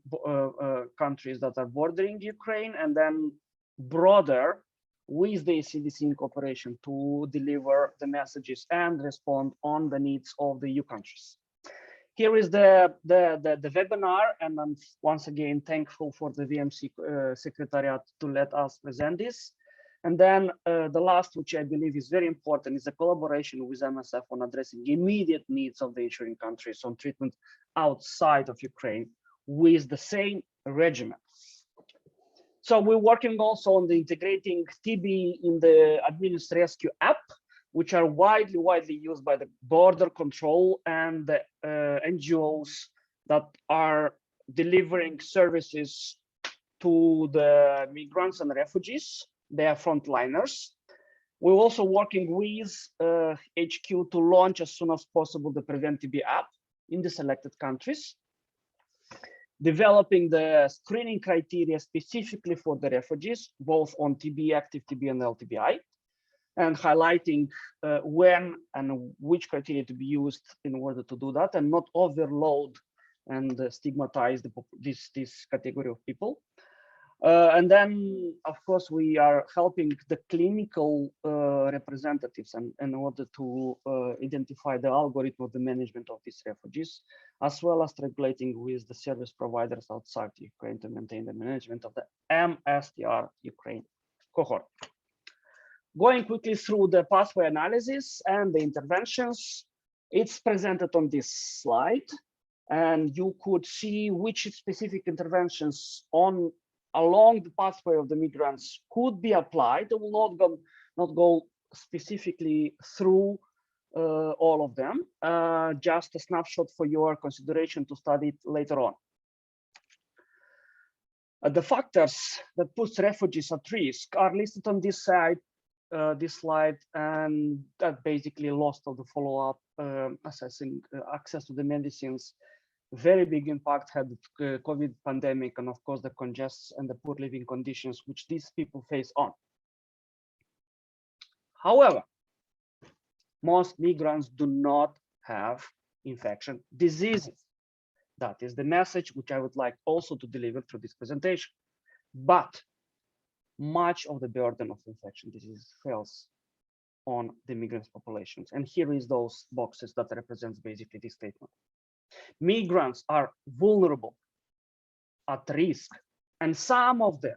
countries that are bordering Ukraine, and then broader with the CDC in cooperation to deliver the messages and respond on the needs of the EU countries. Here is the webinar, and I'm once again thankful for the VMC Secretariat to let us present this. And then the last, which I believe is very important, is a collaboration with MSF on addressing immediate needs of the issuing countries on treatment outside of Ukraine with the same regimen. So we're working also on the integrating TB in the Administ Rescue app, which are widely used by the border control and the NGOs that are delivering services to the migrants and refugees. They are frontliners. We're also working with HQ to launch as soon as possible the Prevent TB app in the selected countries, developing the screening criteria specifically for the refugees, both on TB, active TB, and LTBI, and highlighting when and which criteria to be used in order to do that, and not overload and stigmatize this category of people. And then, of course, we are helping the clinical representatives in order to identify the algorithm of the management of these refugees, as well as regulating with the service providers outside Ukraine to maintain the management of the MSTR Ukraine cohort. Going quickly through the pathway analysis and the interventions, it's presented on this slide, and you could see which specific interventions along the pathway of the migrants could be applied. I will not go specifically through all of them, just a snapshot for your consideration to study it later on. The factors that put refugees at risk are listed on this slide, and that basically loss of the follow-up, assessing access to the medicines. Very big impact had the COVID pandemic, and of course the congests and the poor living conditions which these people face on. However, most migrants do not have infection diseases. That is the message which I would like also to deliver through this presentation. But much of the burden of infection disease falls on the migrant populations. And here is those boxes that represents basically this statement. Migrants are vulnerable, at risk, and some of them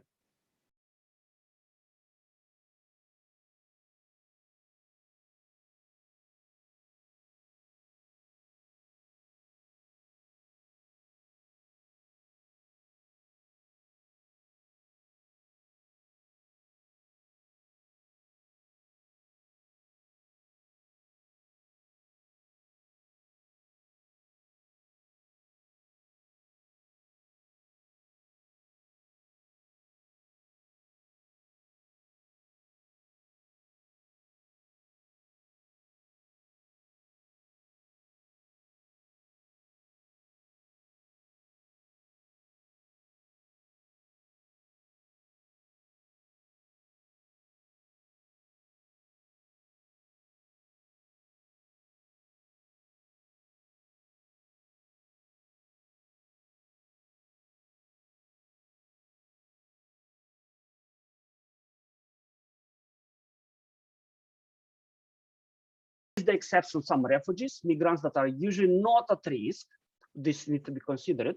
the exception, some refugees, migrants that are usually not at risk, this need to be considered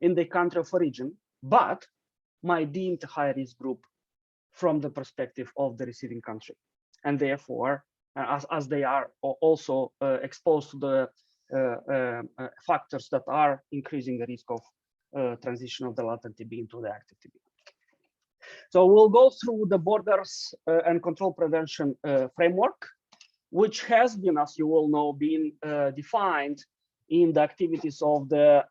in the country of origin, but might deemed a high risk group from the perspective of the receiving country. And therefore, as they are also exposed to the factors that are increasing the risk of transition of the latent TB into the active TB. So we'll go through the borders and control prevention framework, which has been, as you all know, been defined in the activities of the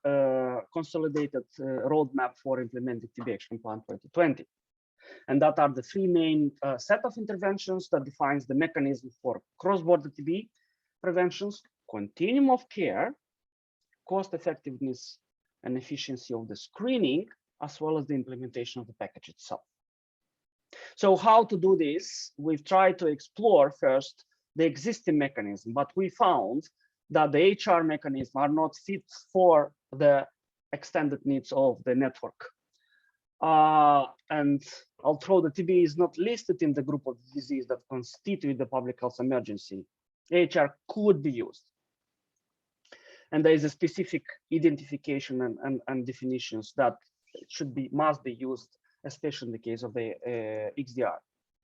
consolidated roadmap for implementing TB Action Plan 2020. And that are the three main set of interventions that defines the mechanism for cross-border TB preventions, continuum of care, cost effectiveness and efficiency of the screening, as well as the implementation of the package itself. So how to do this? We've tried to explore first the existing mechanism, but we found that the HR mechanisms are not fit for the extended needs of the network. And although the TB is not listed in the group of disease that constitute the public health emergency, HR could be used. And there is a specific identification and definitions that must be used, especially in the case of the XDR.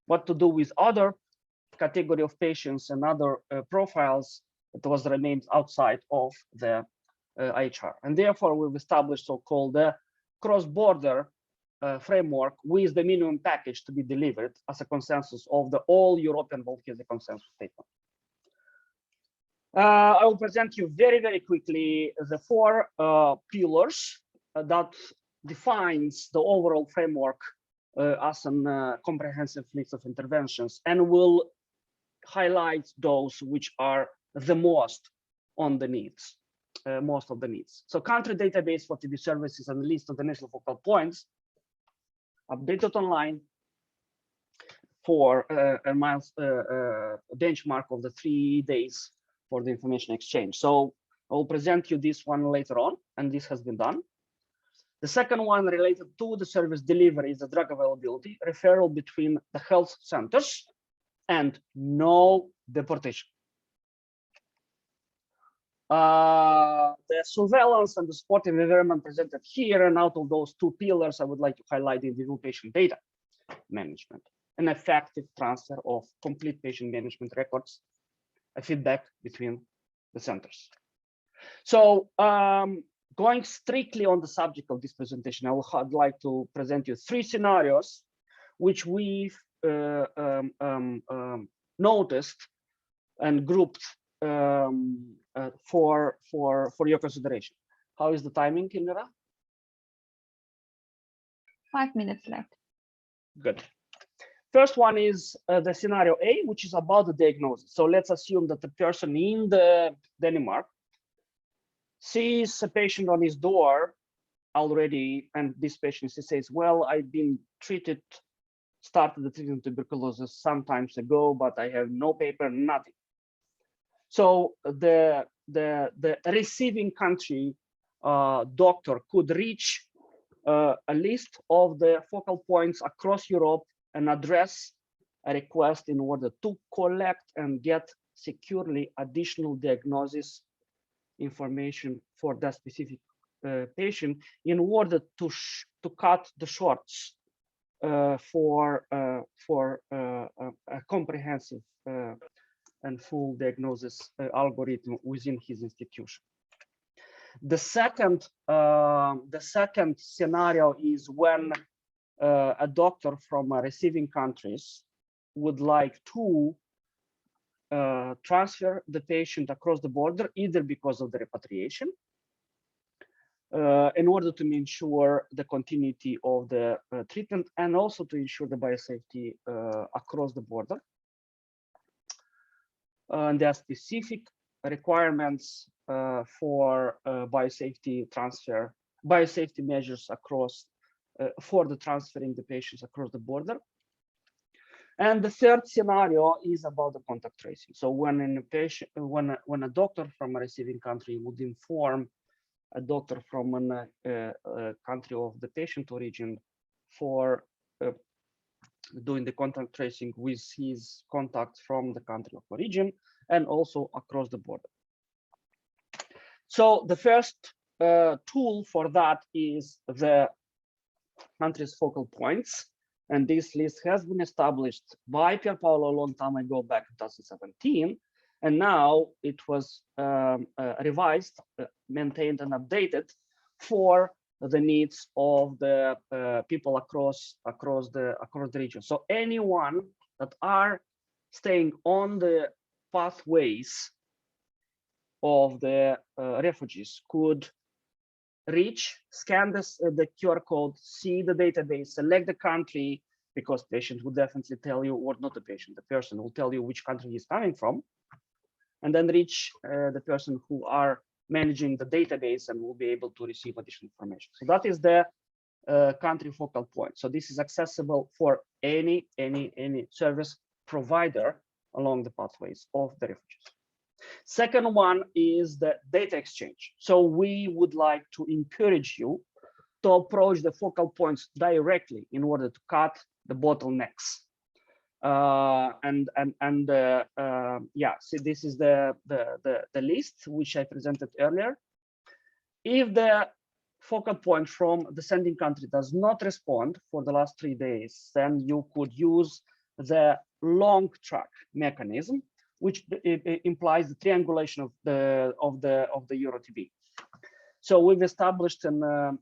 what to do with other category of patients and other profiles that was remained outside of the IHR. And therefore, we've established so-called cross-border framework with the minimum package to be delivered as a consensus of the all European Volkswagen consensus statement. I will present you very, very quickly the 4 pillars that defines the overall framework as a comprehensive list of interventions, and will highlight those which are the most on the needs, most of the needs. So country database for TB services and list of the national focal points, updated online for a benchmark of the 3 days for the information exchange. So I will present you this one later on, and this has been done. The second one related to the service delivery is the drug availability, referral between the health centers, and no deportation. The surveillance and the supportive environment presented here, and out of those 2 pillars, I would like to highlight the individual patient data management, an effective transfer of complete patient management records, a feedback between the centers. So going strictly on the subject of this presentation, I'd like to present you 3 scenarios which we've noticed and grouped for your consideration. How is the timing, Elmira?
5 minutes left.
Good. First one is the scenario A, which is about the diagnosis. So let's assume that the person in Denmark sees a patient on his door already, and this patient says, well, I've been treated, started the treatment of tuberculosis some times ago, but I have no paper, nothing. So the receiving country doctor could reach a list of the focal points across Europe and address a request in order to collect and get securely additional diagnosis information for that specific patient in order to cut the shorts for a comprehensive and full diagnosis algorithm within his institution. The second scenario is when a doctor from receiving countries would like to transfer the patient across the border, either because of the repatriation, in order to ensure the continuity of the treatment, and also to ensure the biosafety across the border. And there are specific requirements for biosafety transfer, biosafety measures across for the transferring the patients across the border. And the third scenario is about the contact tracing. So when a doctor from a receiving country would inform a doctor from a country of the patient origin for doing the contact tracing with his contacts from the country of origin and also across the border. So the first tool for that is the country's focal points. And this list has been established by Pierpaolo a long time ago, back in 2017. And now it was revised, maintained, and updated for the needs of the people across the region. So anyone that are staying on the pathways of the refugees could reach, scan the QR code, see the database, select the country, because patient will definitely tell you, or not the patient, the person will tell you which country he's coming from, and then reach the person who are managing the database and will be able to receive additional information. So that is the country focal point. So this is accessible for any service provider along the pathways of the refugees. Second one is the data exchange. So we would like to encourage you to approach the focal points directly in order to cut the bottlenecks. Yeah, so this is the list which I presented earlier. If the focal point from the sending country does not respond for the last 3 days, then you could use the long track mechanism, which implies the triangulation of the EuroTB. So we've established a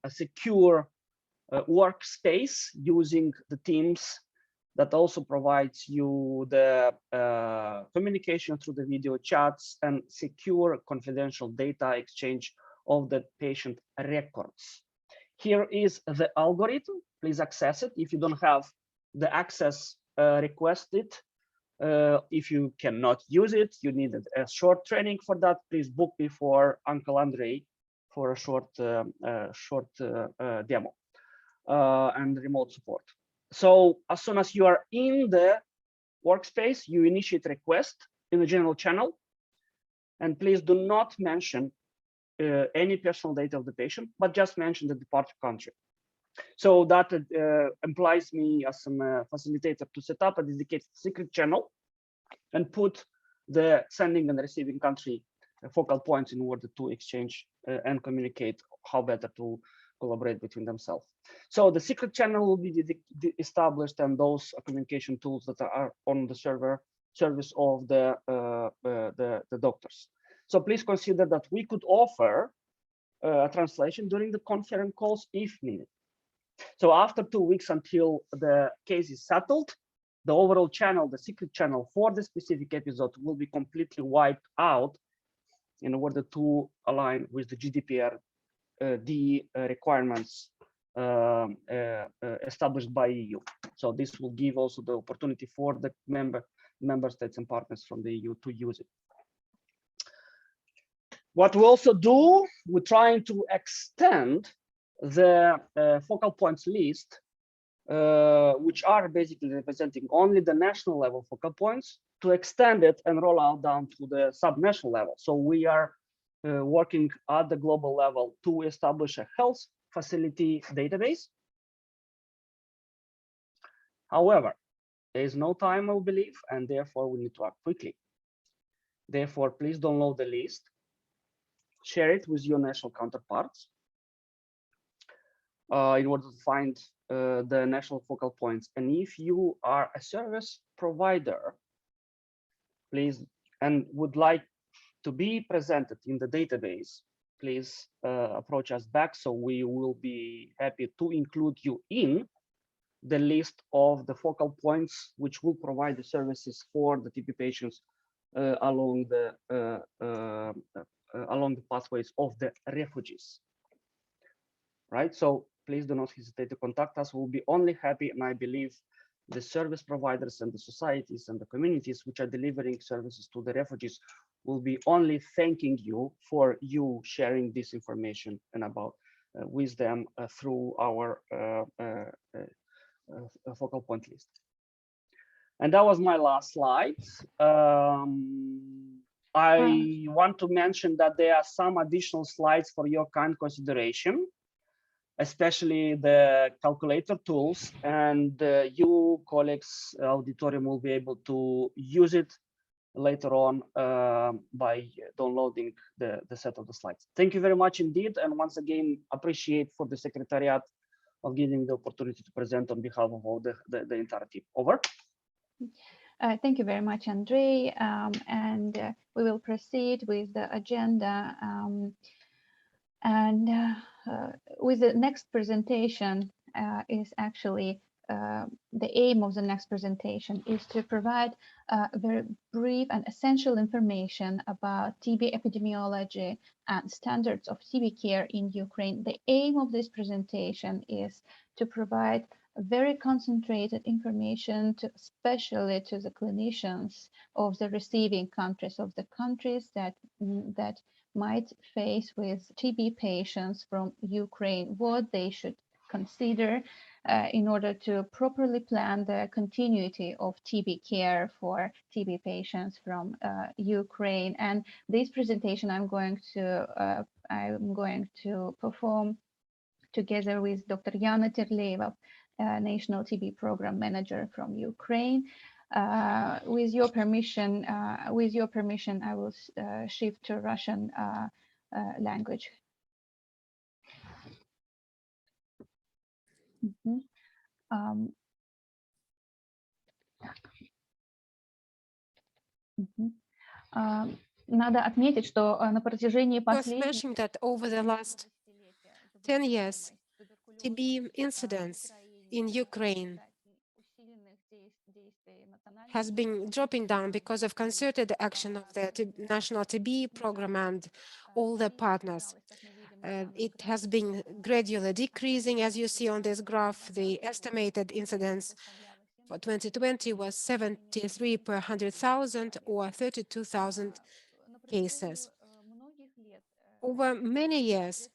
secure workspace using the Teams that also provides you the communication through the video chats and secure confidential data exchange of the patient records. Here is the algorithm. Please access it. If you don't have the access, request it. If you cannot use it, you need a short training for that. Please book before Uncle Andrei for a short demo and remote support. So as soon as you are in the workspace, you initiate request in the general channel, and please do not mention any personal data of the patient, but just mention the departure country. So that implies me as a facilitator to set up a dedicated secret channel and put the sending and receiving country focal points in order to exchange and communicate how better to collaborate between themselves. So the secret channel will be established, and those communication tools that are on the service of the doctors. So please consider that we could offer a translation during the conference calls if needed. So after 2 weeks until the case is settled, the overall channel, the secret channel for the specific episode will be completely wiped out in order to align with the GDPR requirements established by EU. So this will give also the opportunity for the member states and partners from the EU to use it. What we also do, we're trying to extend the focal points list, which are basically representing only the national level focal points, to extend it and roll out down to the sub-national level. So we are working at the global level to establish a health facility database. However, there is no time, I believe, and therefore we need to act quickly. Therefore, please download the list, share it with your national counterparts in order to find the national focal points. And if you are a service provider, please, and would like to be presented in the database, please approach us back, so we will be happy to include you in the list of the focal points which will provide the services for the TB patients along the pathways of the refugees. Right, so please do not hesitate to contact us. We'll be only happy, and I believe the service providers and the societies and the communities which are delivering services to the refugees will be only thanking you for you sharing this information and about with them through our focal point list. And that was my last slide. I want to mention that there are some additional slides for your kind consideration, especially the calculator tools, and you colleagues auditorium will be able to use it later on by downloading the set of the slides. Thank you very much indeed, and once again appreciate for the Secretariat of giving the opportunity to present on behalf of all the entire team. Over.
Thank you very much, Andrei, and we will proceed with the agenda. With the next presentation is actually the aim of the next presentation is to provide very brief and essential information about TB epidemiology and standards of TB care in Ukraine. The aim of this presentation is to provide very concentrated information, especially to the clinicians of the receiving countries, of the countries that might face with TB patients from Ukraine, what they should consider in order to properly plan the continuity of TB care for TB patients from Ukraine. And this presentation I'm going to perform together with Dr. Iana Terleeva, National TB Program Manager from Ukraine. With your permission, I will shift to Russian language. Надо отметить, что на протяжении
Worth
последних
mentioning that over the last 10 years, TB incidence in Ukraine has been dropping down because of concerted action of the national TB program and all the partners. It has been gradually decreasing. As you see on this graph, the estimated incidence for 2020 was 73 per 100,000 or 32,000 cases. Over many years,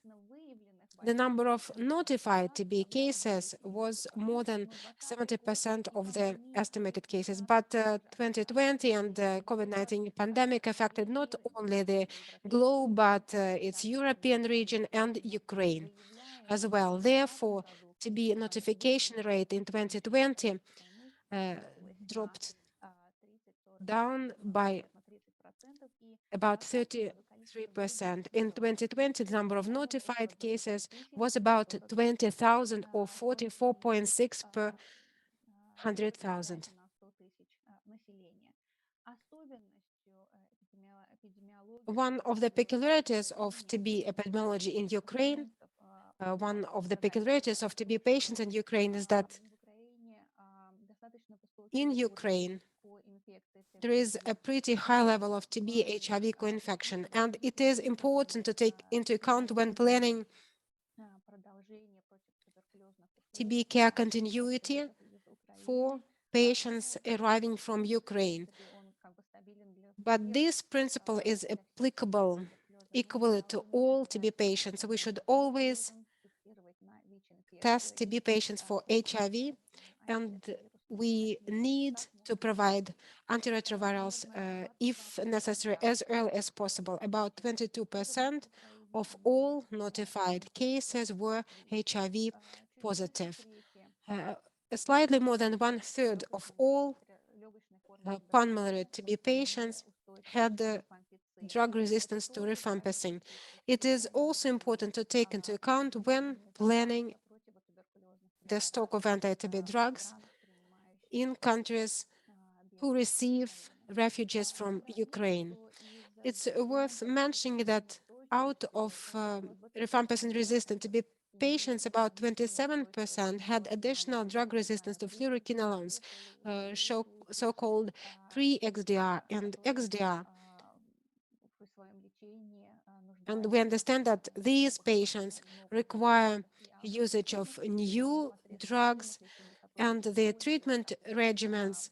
the number of notified TB cases was more than 70% of the estimated cases. But 2020 and the COVID-19 pandemic affected not only the globe, but its European region and Ukraine as well. Therefore, TB notification rate in 2020 dropped down by about 33%. In 2020, the number of notified cases was about 20,000 or 44.6 per 100,000. One of the peculiarities of TB epidemiology in Ukraine, one of the peculiarities of TB patients in Ukraine is that in Ukraine, there is a pretty high level of TB HIV co-infection, and it is important to take into account when planning TB care continuity for patients arriving from Ukraine. But this principle is applicable equally to all TB patients. We should always test TB patients for HIV, and we need to provide antiretrovirals if necessary as early as possible. About 22% of all notified cases were HIV positive. Slightly more than 1/3 of all pulmonary TB patients had drug resistance to rifampicin. It is also important to take into account when planning the stock of anti-TB drugs in countries who receive refugees from Ukraine. It's worth mentioning that out of rifampicin-resistant TB patients, about 27% had additional drug resistance to fluoroquinolones, so-called pre-XDR and XDR. And we understand that these patients require usage of new drugs, and the treatment regimens.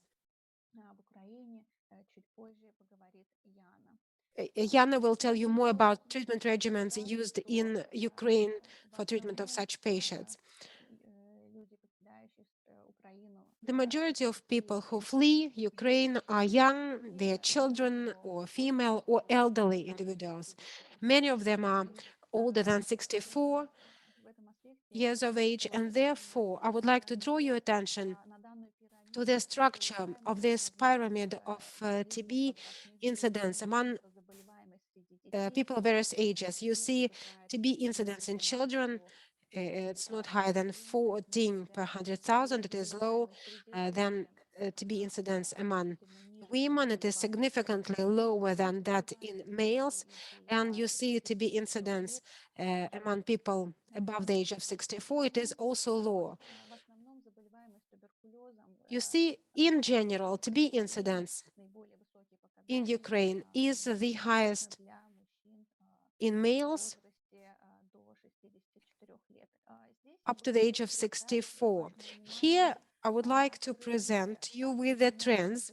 Iana will tell you more about treatment regimens used in Ukraine for treatment of such patients. The majority of people who flee Ukraine are young, they are children or female or elderly individuals. Many of them are older than 64 years of age, and therefore I would like to draw your attention to the structure of this pyramid of TB incidence among people of various ages. You see TB incidence in children, it's not higher than 14 per 100,000. It is low than TB incidence among women. It is significantly lower than that in males. And you see TB incidence among people above the age of 64. It is also low. You see, in general, TB incidence in Ukraine is the highest in males up to the age of 64. Here, I would like to present you with the trends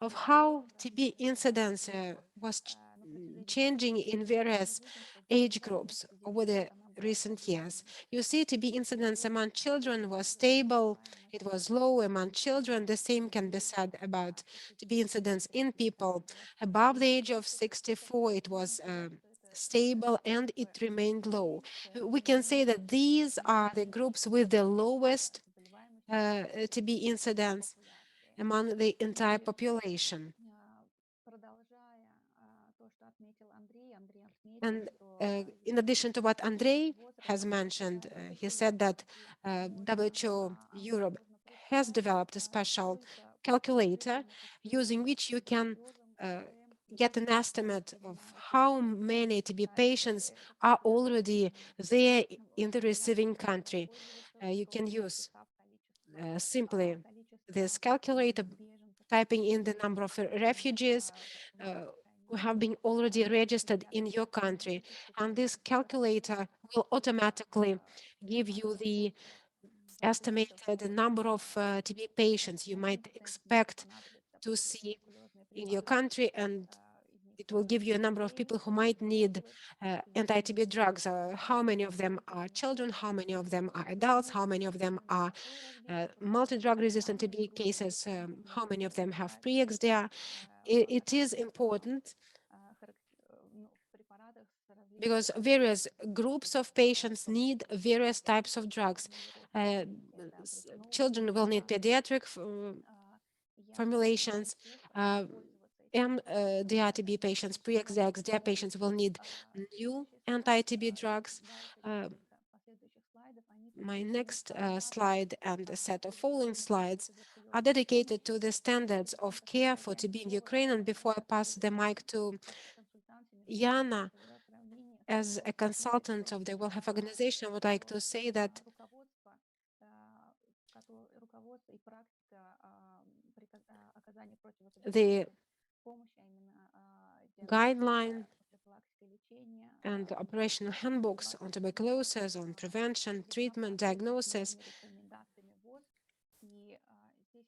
of how TB incidence was changing in various age groups over the recent years. You see TB incidence among children was stable, it was low among children. The same can be said about TB incidence in people above the age of 64. It was stable and it remained low. We can say that these are the groups with the lowest TB incidence among the entire population. And in addition to what Andrei has mentioned. He said that WHO Europe has developed a special calculator using which you can get an estimate of how many TB patients are already there in the receiving country. You can use simply this calculator, typing in the number of refugees who have been already registered in your country. And this calculator will automatically give you the estimated number of TB patients you might expect to see in your country, and it will give you a number of people who might need anti-TB drugs. How many of them are children? How many of them are adults? How many of them are multi-drug resistant TB cases? How many of them have pre-XDR? It is important because various groups of patients need various types of drugs. Children will need pediatric formulations. DRTB patients, pre-XDR patients will need new anti-TB drugs. My next slide and a set of following slides are dedicated to the standards of care for TB in Ukraine. And before I pass the mic to Iana, as a consultant of the World Health Organization, I would like to say that the guideline and operational handbooks on tuberculosis, on prevention, treatment, diagnosis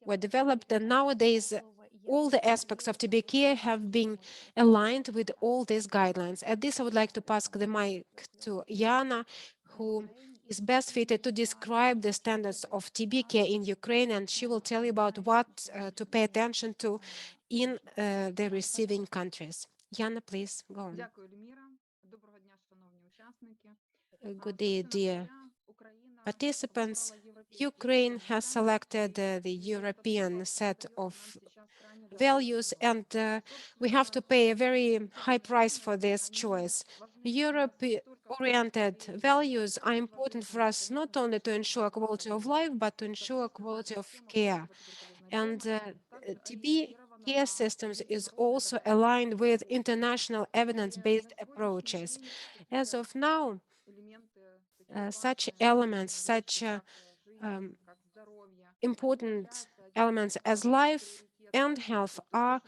were developed, and nowadays all the aspects of TB care have been aligned with all these guidelines. At this, I would like to pass the mic to Iana, who is best fitted to describe the standards of TB care in Ukraine, and she will tell you about what to pay attention to in the receiving countries. Iana, please go on. Good day, dear participants. Ukraine has selected the European set of values, and we have to pay a very high price for this choice. Europe-oriented values are important for us not only to ensure quality of life, but to ensure quality of care. And TB care systems is also aligned with international evidence-based approaches. As of now, such elements, such important elements as life and health are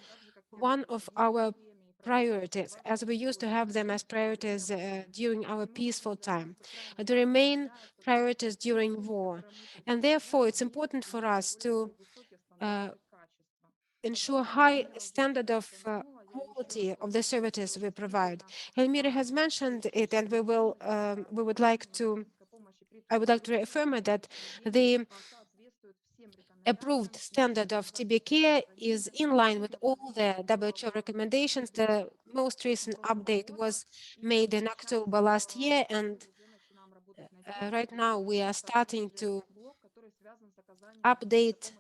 one of our priorities, as we used to have them as priorities during our peaceful time. They remain priorities during war. And therefore, it's important for us to ensure high standard of quality of the services we provide. Elmira has mentioned it, and I would like to reaffirm that the approved standard of TB care is in line with all the WHO recommendations. The most recent update was made in October last year, and right now we are starting to update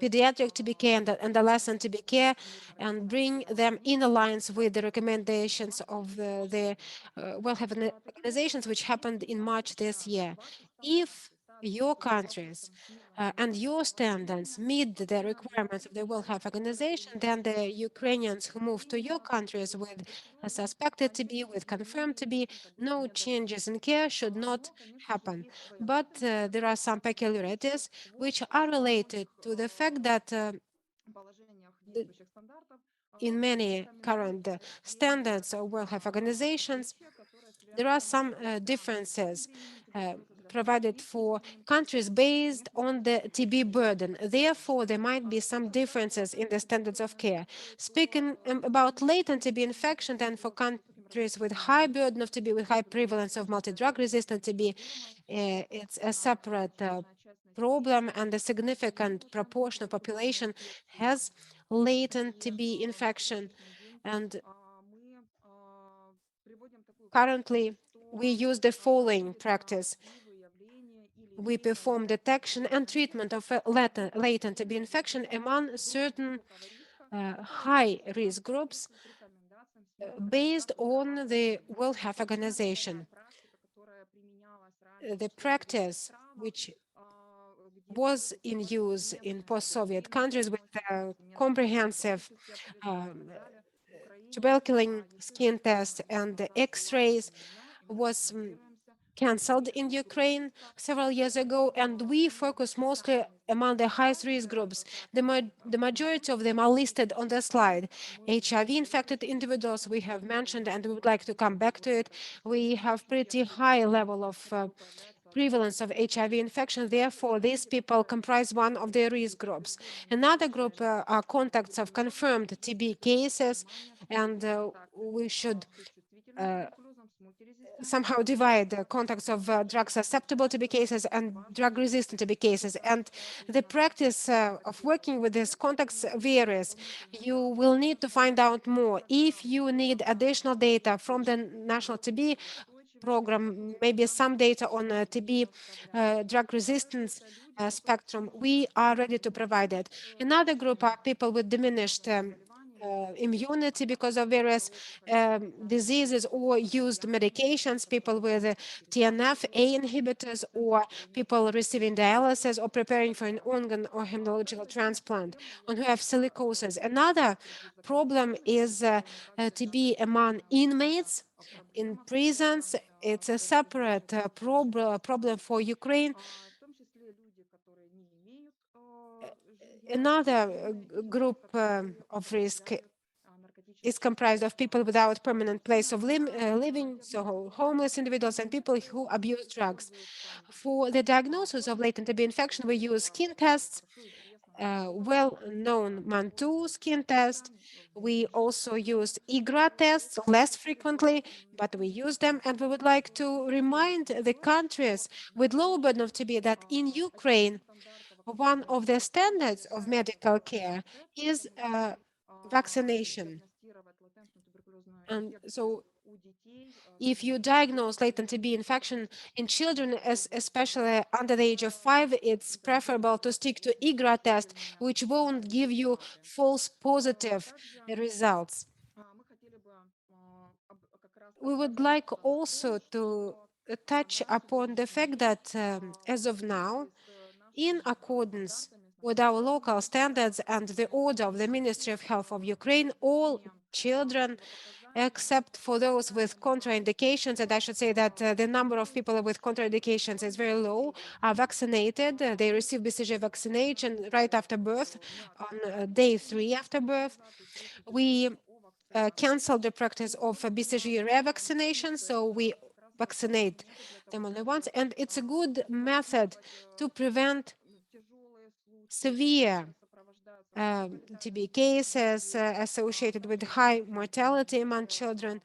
pediatric TB care and adolescent TB care and bring them in alliance with the recommendations of the World Health Organizations, which happened in March this year. If your countries and your standards meet the requirements of the World Health Organization, then the Ukrainians who move to your countries with a suspected TB, with confirmed TB, no changes in care should not happen. But there are some peculiarities which are related to the fact that in many current standards of World Health Organizations, there are some differences provided for countries based on the TB burden. Therefore, there might be some differences in the standards of care. Speaking about latent TB infection, then for countries with high burden of TB, with high prevalence of multi-drug resistant TB, it's a separate problem, and a significant proportion of population has latent TB infection. And currently, we use the following practice. We perform detection and treatment of latent TB infection among certain high-risk groups based on the World Health Organization. The practice which was in use in post-Soviet countries with comprehensive tuberculin skin test and the X-rays was cancelled in Ukraine several years ago, and we focus mostly among the highest risk groups. The majority of them are listed on the slide. HIV-infected individuals we have mentioned, and we would like to come back to it. We have pretty high level of prevalence of HIV infection. Therefore, these people comprise one of the risk groups. Another group are contacts of confirmed TB cases, and we should somehow divide the contacts of drug susceptible TB cases and drug resistant TB cases. And the practice of working with these contacts varies. You will need to find out more. If you need additional data from the National TB program, maybe some data on TB drug resistance spectrum, we are ready to provide it. Another group are people with diminished immunity because of various diseases or used medications, people with TNF-A inhibitors, or people receiving dialysis or preparing for an organ or hematological transplant, or who have silicosis. Another problem is TB among inmates in prisons. It's a separate problem for Ukraine. Another group of risk is comprised of people without permanent place of living, so homeless individuals and people who abuse drugs. For the diagnosis of latent TB infection, we use skin tests, well-known MAN2 skin test. We also use IGRA tests less frequently, but we use them. And we would like to remind the countries with low burden of TB that in Ukraine, one of the standards of medical care is vaccination. And so if you diagnose latent TB infection in children, especially under the age of 5, it's preferable to stick to IGRA test, which won't give you false positive results. We would like also to touch upon the fact that as of now, in accordance with our local standards and the order of the Ministry of Health of Ukraine, all children, except for those with contraindications, and I should say that the number of people with contraindications is very low, are vaccinated. They receive BCG vaccination right after birth, on day 3 after birth. We canceled the practice of BCG revaccination, so we vaccinate them only once, and it's a good method to prevent severe TB cases associated with high mortality among children.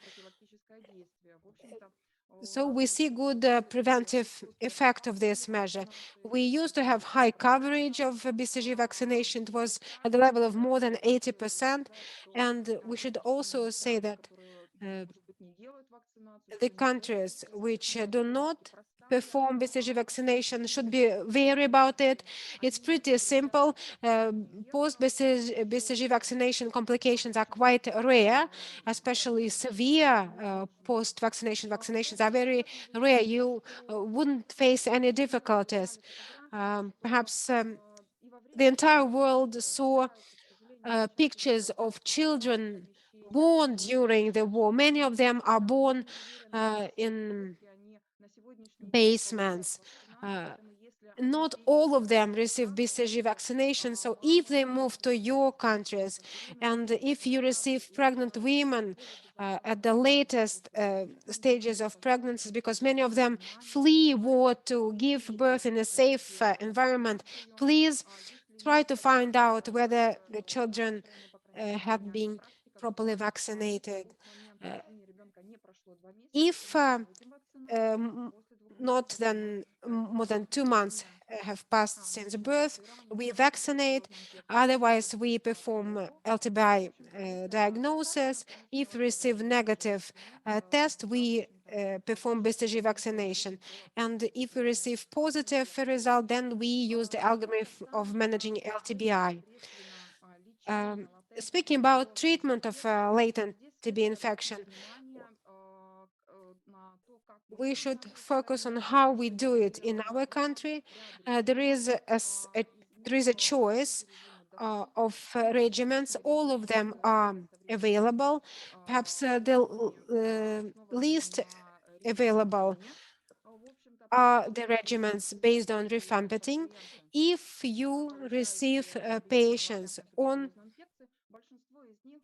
So we see good preventive effect of this measure. We used to have high coverage of BCG vaccination. It was at the level of more than 80%. And we should also say that the countries which do not perform BCG vaccination should be wary about it. It's pretty simple. Post-BCG vaccination complications are quite rare, especially severe post-vaccination vaccinations are very rare. You wouldn't face any difficulties. Perhaps the entire world saw pictures of children born during the war. Many of them are born in basements. Not all of them receive BCG vaccination. So if they move to your countries, and if you receive pregnant women at the latest stages of pregnancies, because many of them flee war to give birth in a safe environment, please try to find out whether the children have been properly vaccinated. If not more than 2 months have passed since birth, we vaccinate. Otherwise, we perform LTBI diagnosis. If we receive negative test, we perform BCG vaccination. And if we receive positive result, then we use the algorithm of managing LTBI. Speaking about treatment of latent TB infection. We should focus on how we do it in our country. There is a choice of regimens. All of them are available. Perhaps the least available are the regimens based on rifampicin. If you receive patients on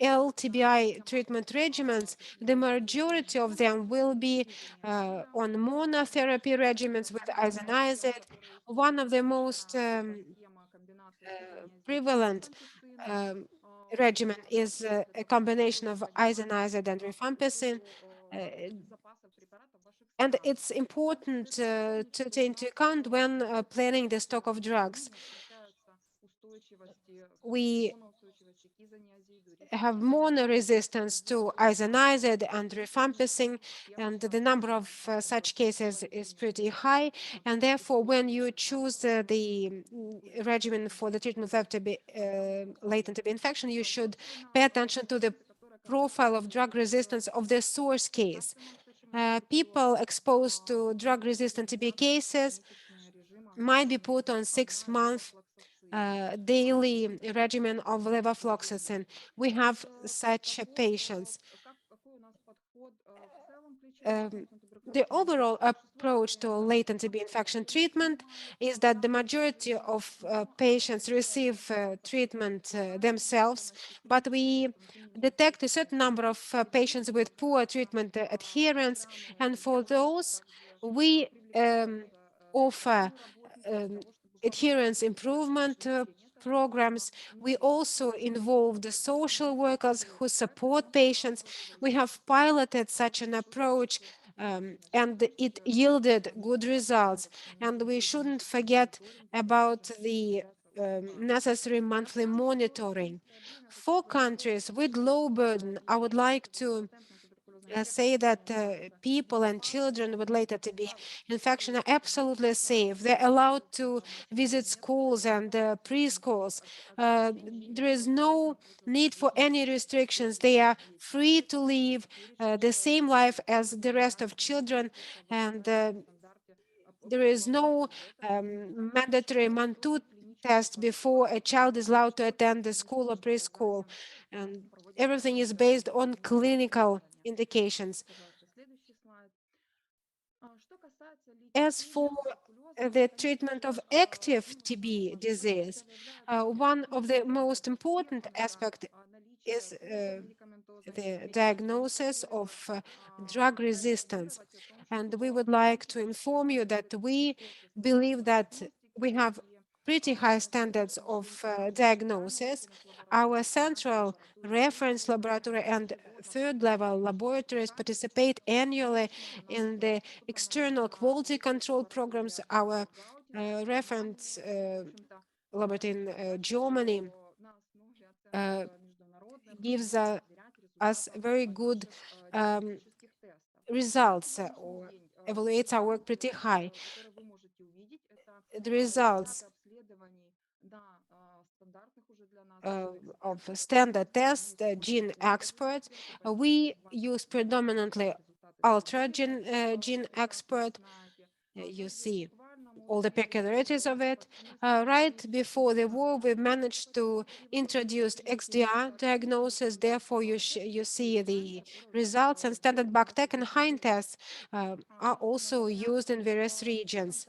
LTBI treatment regimens, the majority of them will be on monotherapy regimens with isoniazid. One of the most prevalent regimen is a combination of isoniazid and rifampicin. And it's important to take into account when planning the stock of drugs. We have monoresistance to isoniazid and rifampicin, and the number of such cases is pretty high. And therefore, when you choose the regimen for the treatment of latent TB infection, you should pay attention to the profile of drug resistance of the source case. People exposed to drug-resistant TB cases might be put on 6-month daily regimen of levofloxacin. We have such patients. The overall approach to latent TB infection treatment is that the majority of patients receive treatment themselves, but we detect a certain number of patients with poor treatment adherence, and for those, we offer adherence improvement programs. We also involve the social workers who support patients. We have piloted such an approach and it yielded good results. And we shouldn't forget about the necessary monthly monitoring. For countries with low burden, I would like to say that people and children with latent TB infection are absolutely safe. They're allowed to visit schools and preschools. There is no need for any restrictions. They are free to live the same life as the rest of children, and there is no mandatory Mantoux test before a child is allowed to attend the school or preschool. And everything is based on clinical indications. As for the treatment of active TB disease, one of the most important aspects is the diagnosis of drug resistance. And we would like to inform you that we believe that we have pretty high standards of diagnosis. Our central reference laboratory and third-level laboratories participate annually in the external quality control programs. Our reference laboratory in Germany gives us very good results or evaluates our work pretty high. The results of standard tests, gene expert, we use predominantly ultra gene expert. You see all the peculiarities of it. Right before the war, we managed to introduce XDR diagnosis. Therefore, you see the results, and standard BACTEC and HIND tests are also used in various regions.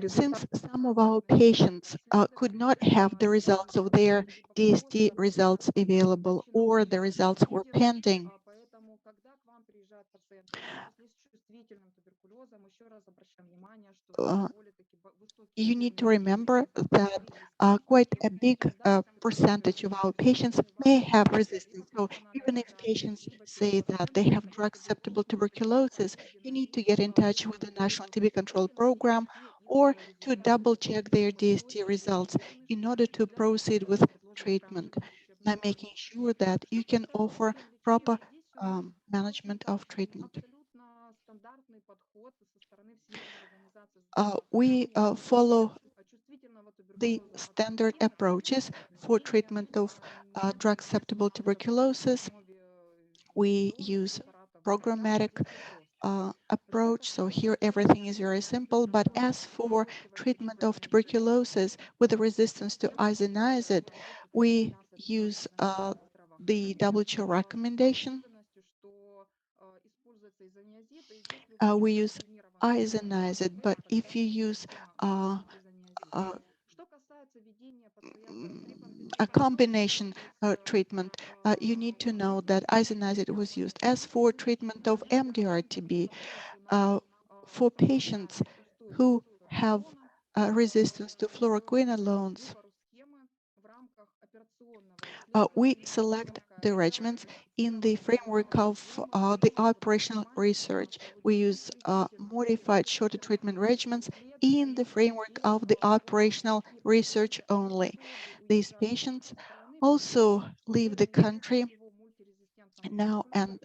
Since some of our patients could not have the results of their DST results available or the results were pending, you need to remember that quite a big percentage of our patients may have resistance. So even if patients say that they have drug-susceptible tuberculosis, you need to get in touch with the National TB Control Program or to double-check their DST results in order to proceed with treatment, by making sure that you can offer proper management of treatment. We follow the standard approaches for treatment of drug-susceptible tuberculosis. We use programmatic approach. So here everything is very simple. But as for treatment of tuberculosis with a resistance to isoniazid, we use the WHO recommendation. We use isoniazid, but if you use a combination treatment, you need to know that isoniazid was used. As for treatment of MDR-TB, for patients who have resistance to fluoroquinolones, we select the regimens in the framework of the operational research. We use modified shorter treatment regimens in the framework of the operational research only. These patients also leave the country now, and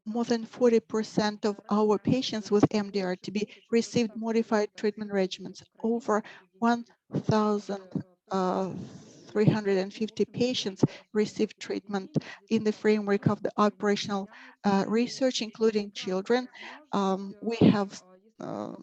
more than 40% of our patients with MDR-TB received modified treatment regimens. Over 1,350 patients received treatment in the framework of the operational research, including children. We have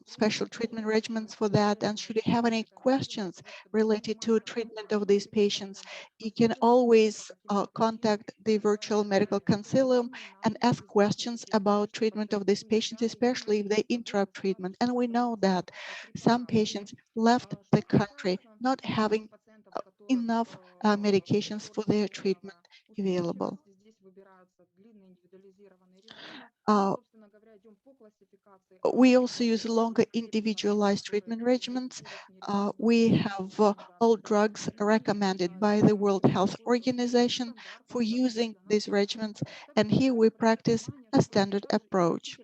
special treatment regimens for that. And should you have any questions related to treatment of these patients, you can always contact the Virtual Medical Consilium and ask questions about treatment of these patients, especially if they interrupt treatment. And we know that some patients left the country not having enough medications for their treatment available. We also use longer individualized treatment regimens. We have all drugs recommended by the World Health Organization for using these regimens, and here we practice a standard approach.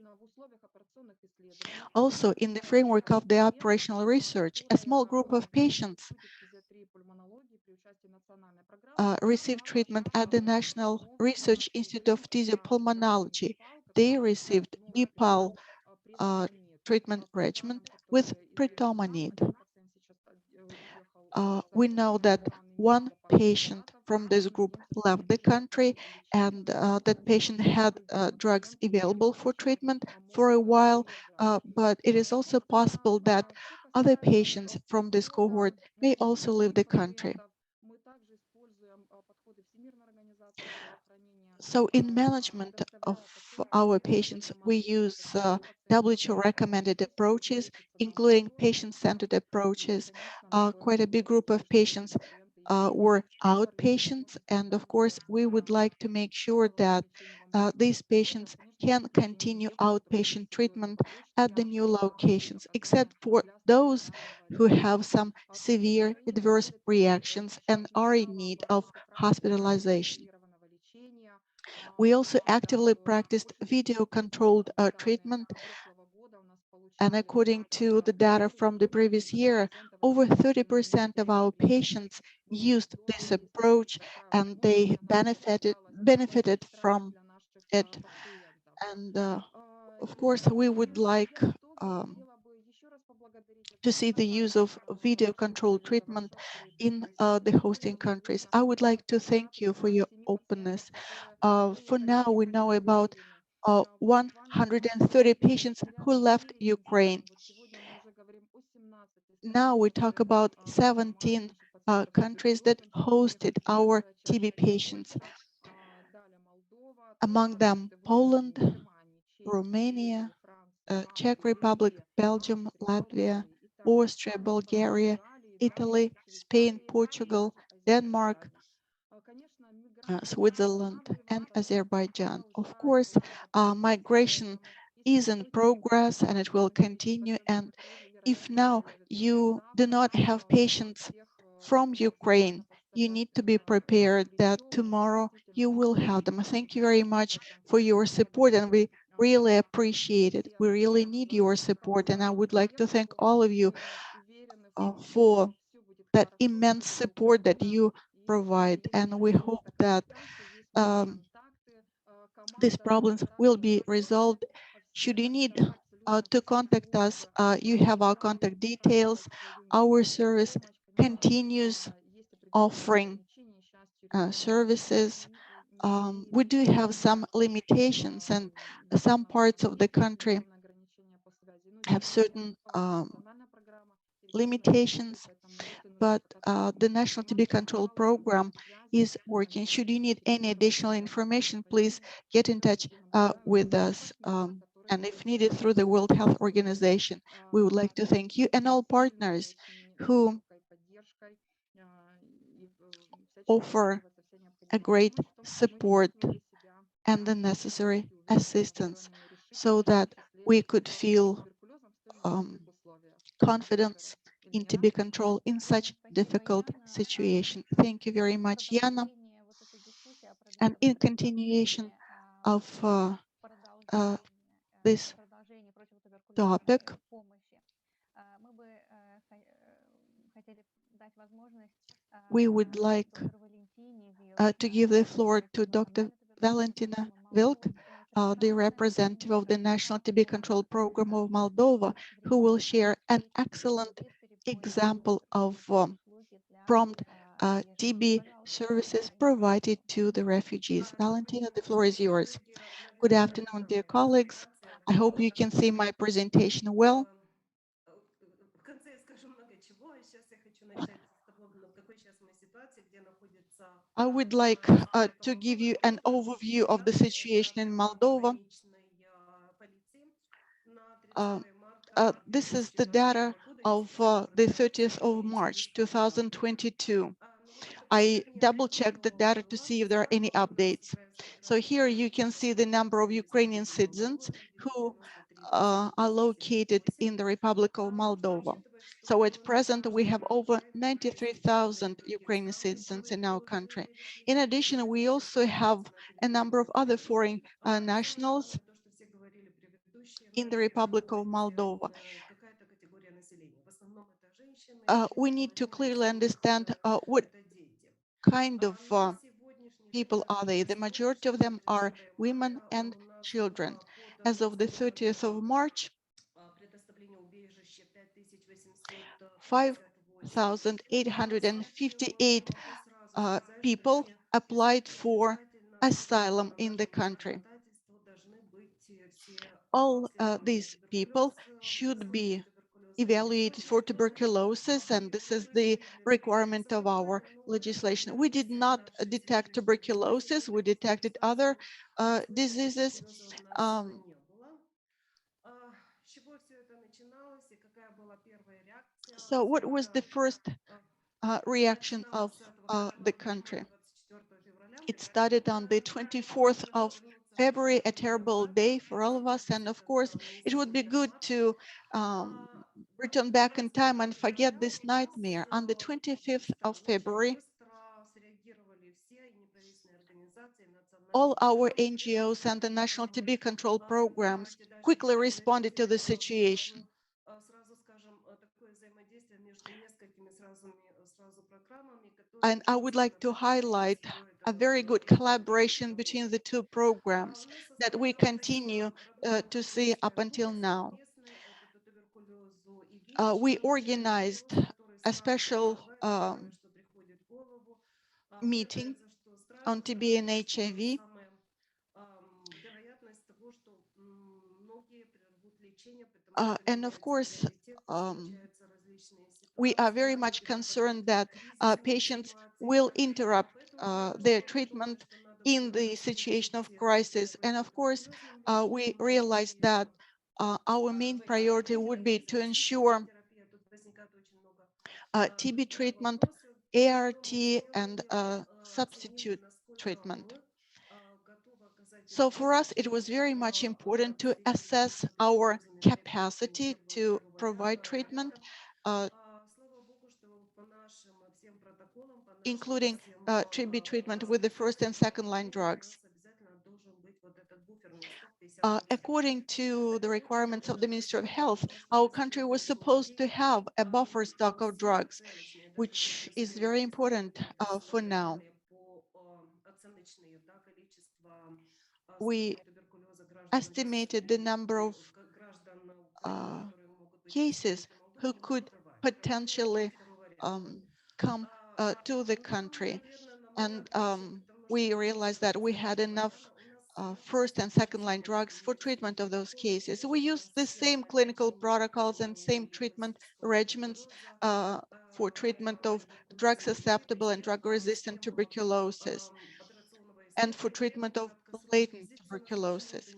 Also, in the framework of the operational research, a small group of patients received treatment at the National Research Institute of Physiopulmonology. They received DPAL treatment regimen with pretomanid. We know that one patient from this group left the country, and that patient had drugs available for treatment for a while, but it is also possible that other patients from this cohort may also leave the country. So in management of our patients, we use WHO recommended approaches, including patient-centered approaches. Quite a big group of patients were outpatients, and of course, we would like to make sure that these patients can continue outpatient treatment at the new locations, except for those who have some severe adverse reactions and are in need of hospitalization. We also actively practiced video-controlled treatment, and according to the data from the previous year, over 30% of our patients used this approach, and they benefited from it. And of course, we would like to see the use of video control treatment in the hosting countries. I would like to thank you for your openness. For now, we know about 130 patients who left Ukraine. Now we talk about 17 countries that hosted our TB patients. Among them, Poland, Romania, Czech Republic, Belgium, Latvia, Austria, Bulgaria, Italy, Spain, Portugal, Denmark, Switzerland, and Azerbaijan. Of course, migration is in progress and it will continue. And if now you do not have patients from Ukraine, you need to be prepared that tomorrow you will have them. Thank you very much for your support, and we really appreciate it. We really need your support, and I would like to thank all of you for that immense support that you provide, and we hope that these problems will be resolved. Should you need to contact us. You have our contact details. Our service continues offering services. We do have some limitations, and some parts of the country have certain limitations, but the National TB Control Program is working. Should you need any additional information, please get in touch with us. And if needed, through the World Health Organization. We would like to thank you and all partners who offer a great support and the necessary assistance so that we could feel confidence in TB control in such difficult situation. Thank you very much, Yana. And in continuation of this topic, we would like to give the floor to Dr. Valentina Vilk, the representative of the National TB Control Program of Moldova, who will share an excellent example of prompt TB services provided to the refugees. Valentina, the floor is yours. Good afternoon, dear colleagues. I hope you can see my presentation well. I would like to give you an overview of the situation in Moldova. This is the data of the 30th of March, 2022. I double-checked the data to see if there are any updates. So here you can see the number of Ukrainian citizens who are located in the Republic of Moldova. So at present, we have over 93,000 Ukrainian citizens in our country. In addition, we also have a number of other foreign nationals in the Republic of Moldova. We need to clearly understand what kind of people are they. The majority of them are women and children. As of the 30th of March, 5,858 people applied for asylum in the country. All these people should be evaluated for tuberculosis, and this is the requirement of our legislation. We did not detect tuberculosis, we detected other diseases. So what was the first reaction of the country? It started on the 24th of February, a terrible day for all of us. And of course, it would be good to return back in time and forget this nightmare. On the 25th of February, all our NGOs and the national TB control programs quickly responded to the situation. And I would like to highlight a very good collaboration between the two programs that we continue to see up until now. We organized a special meeting on TB and HIV. And of course, we are very much concerned that patients will interrupt their treatment in the situation of crisis. And of course, we realized that our main priority would be to ensure TB treatment, ART, and substitute treatment. So for us, it was very much important to assess our capacity to provide treatment, including TB treatment with the first and second line drugs. According to the requirements of the Ministry of Health, our country was supposed to have a buffer stock of drugs, which is very important for now. We estimated the number of cases who could potentially come to the country. And we realized that we had enough first and second line drugs for treatment of those cases. We used the same clinical protocols and same treatment regimens for treatment of drug susceptible and drug resistant tuberculosis and for treatment of latent tuberculosis.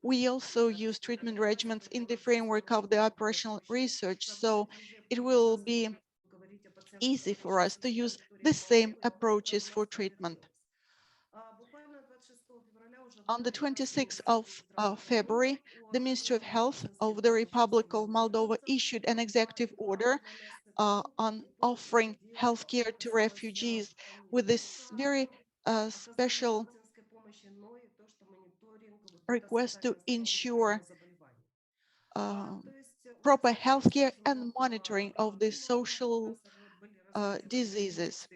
We also use treatment regimens in the framework of the operational research, so it will be easy for us to use the same approaches for treatment. On the 26th of February, the Ministry of Health of the Republic of Moldova issued an executive order on offering healthcare to refugees with this very special request to ensure proper healthcare and monitoring of the social diseases.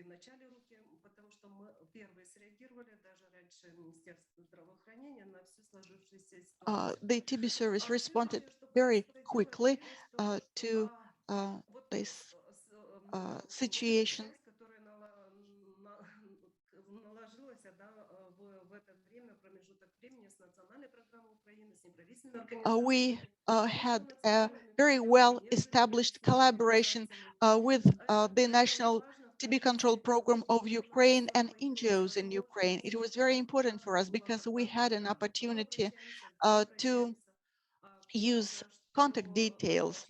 The TB service responded very quickly to this situation. We had a very well established collaboration with the National TB Control Program of Ukraine and NGOs in Ukraine. It was very important for us because we had an opportunity to use contact details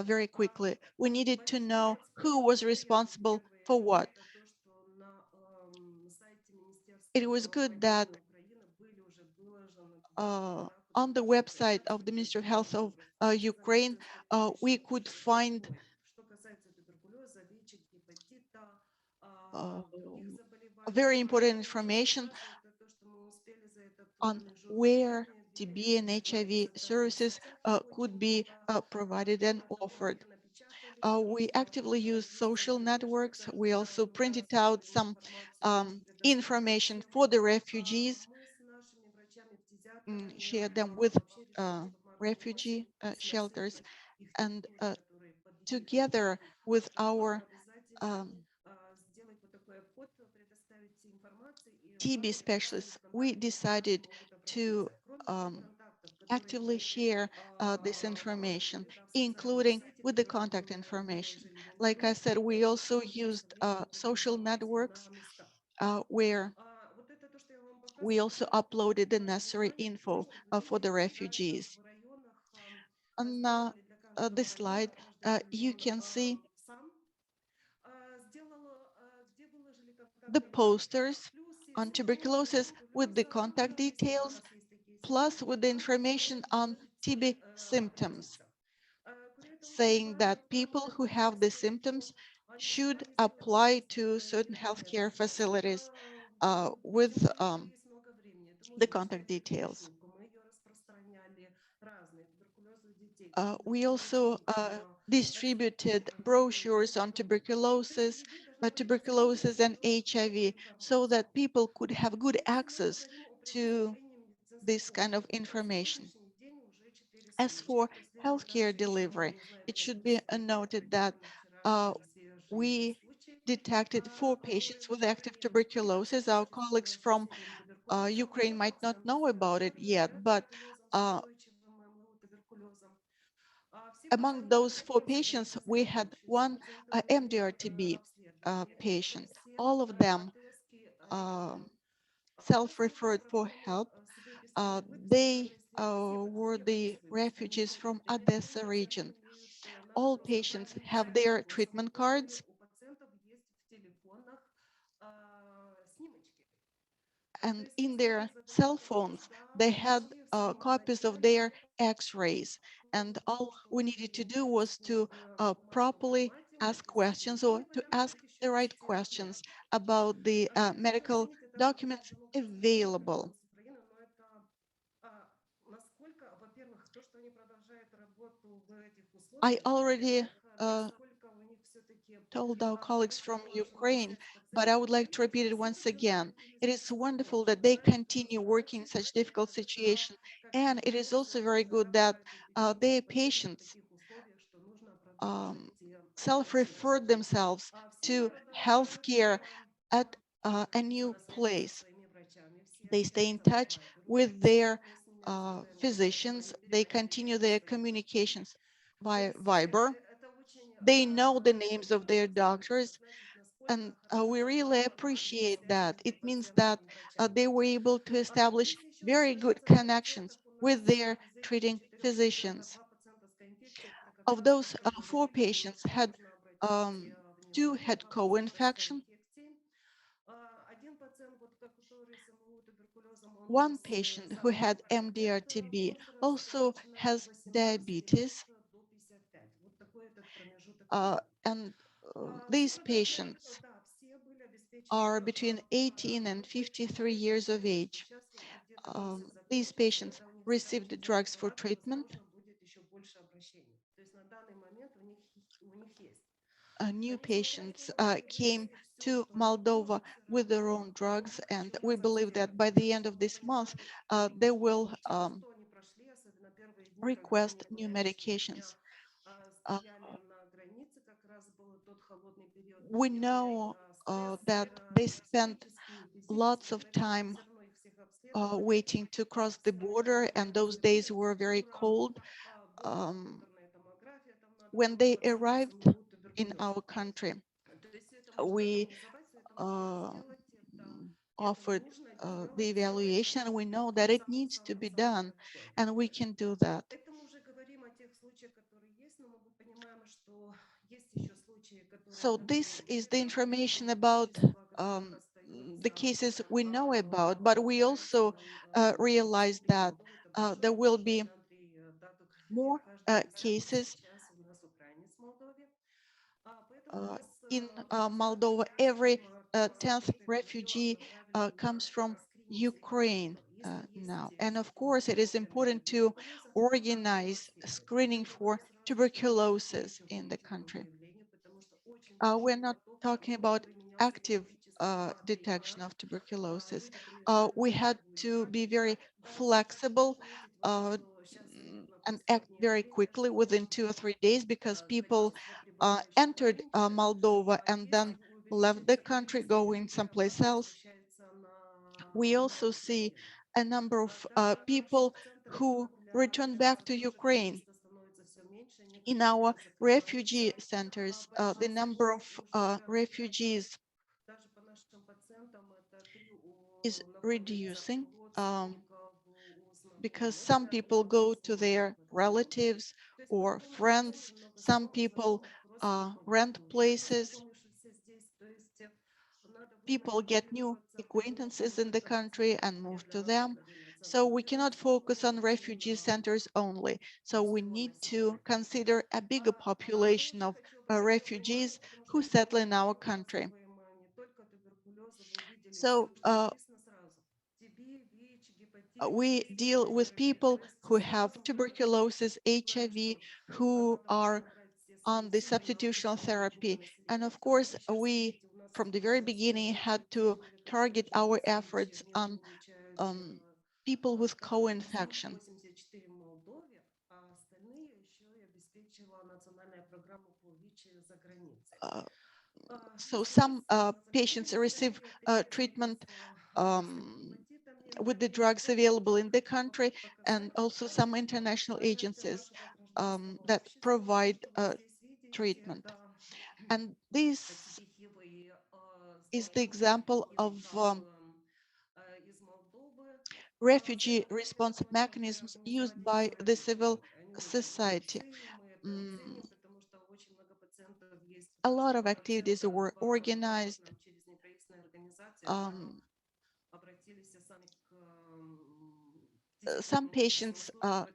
very quickly. We needed to know who was responsible for what. It was good that on the website of the Ministry of Health of Ukraine, we could find very important information on where TB and HIV services could be provided and offered. We actively use social networks. We also printed out some information for the refugees, shared them with refugee shelters, and together with our TB specialists, we decided to actively share this information, including with the contact information. Like I said, we also used social networks where we also uploaded the necessary info for the refugees. On this slide, you can see the posters on tuberculosis with the contact details, plus with the information on TB symptoms, saying that people who have the symptoms should apply to certain healthcare facilities with the contact details. We also distributed brochures on tuberculosis and HIV so that people could have good access to this kind of information. As for healthcare delivery, it should be noted that we detected 4 patients with active tuberculosis. Our colleagues from Ukraine might not know about it yet, but among those 4 patients, we had 1 MDR-TB patient. All of them self-referred for help. They were the refugees from Odessa region. All patients have their treatment cards, and in their cell phones, they had copies of their X-rays. And all we needed to do was to properly ask questions, or to ask the right questions about the medical documents available. I already told our colleagues from Ukraine, but I would like to repeat it once again. It is wonderful that they continue working in such difficult situation, and it is also very good that their patients self-referred themselves to healthcare at a new place. They stay in touch with their physicians. They continue their communications via Viber. They know the names of their doctors, and we really appreciate that. It means that they were able to establish very good connections with their treating physicians. Of those 4 patients, two had co-infection. One patient who had MDR-TB also has diabetes, and these patients are between 18 and 53 years of age. These patients received drugs for treatment. New patients came to Moldova with their own drugs, and we believe that by the end of this month, they will request new medications. We know that they spent lots of time waiting to cross the border, and those days were very cold. When they arrived in our country, we offered the evaluation. We know that it needs to be done, and we can do that. So this is the information about the cases we know about, but we also realize that there will be more cases in Moldova. Every 10th refugee comes from Ukraine now. And of course, it is important to organize screening for tuberculosis in the country. We're not talking about active detection of tuberculosis. We had to be very flexible and act very quickly within 2 or 3 days, because people entered Moldova and then left the country, going someplace else. We also see a number of people who return back to Ukraine. In our refugee centers, the number of refugees is reducing because some people go to their relatives or friends. Some people rent places. People get new acquaintances in the country and move to them. So we cannot focus on refugee centers only. So we need to consider a bigger population of refugees who settle in our country. So we deal with people who have tuberculosis, HIV, who are on the substitutional therapy. And of course, we, from the very beginning, had to target our efforts on people with co-infection. So some patients receive treatment with the drugs available in the country, and also some international agencies that provide treatment. And this is the example of refugee response mechanisms used by the civil society. A lot of activities were organized. Some patients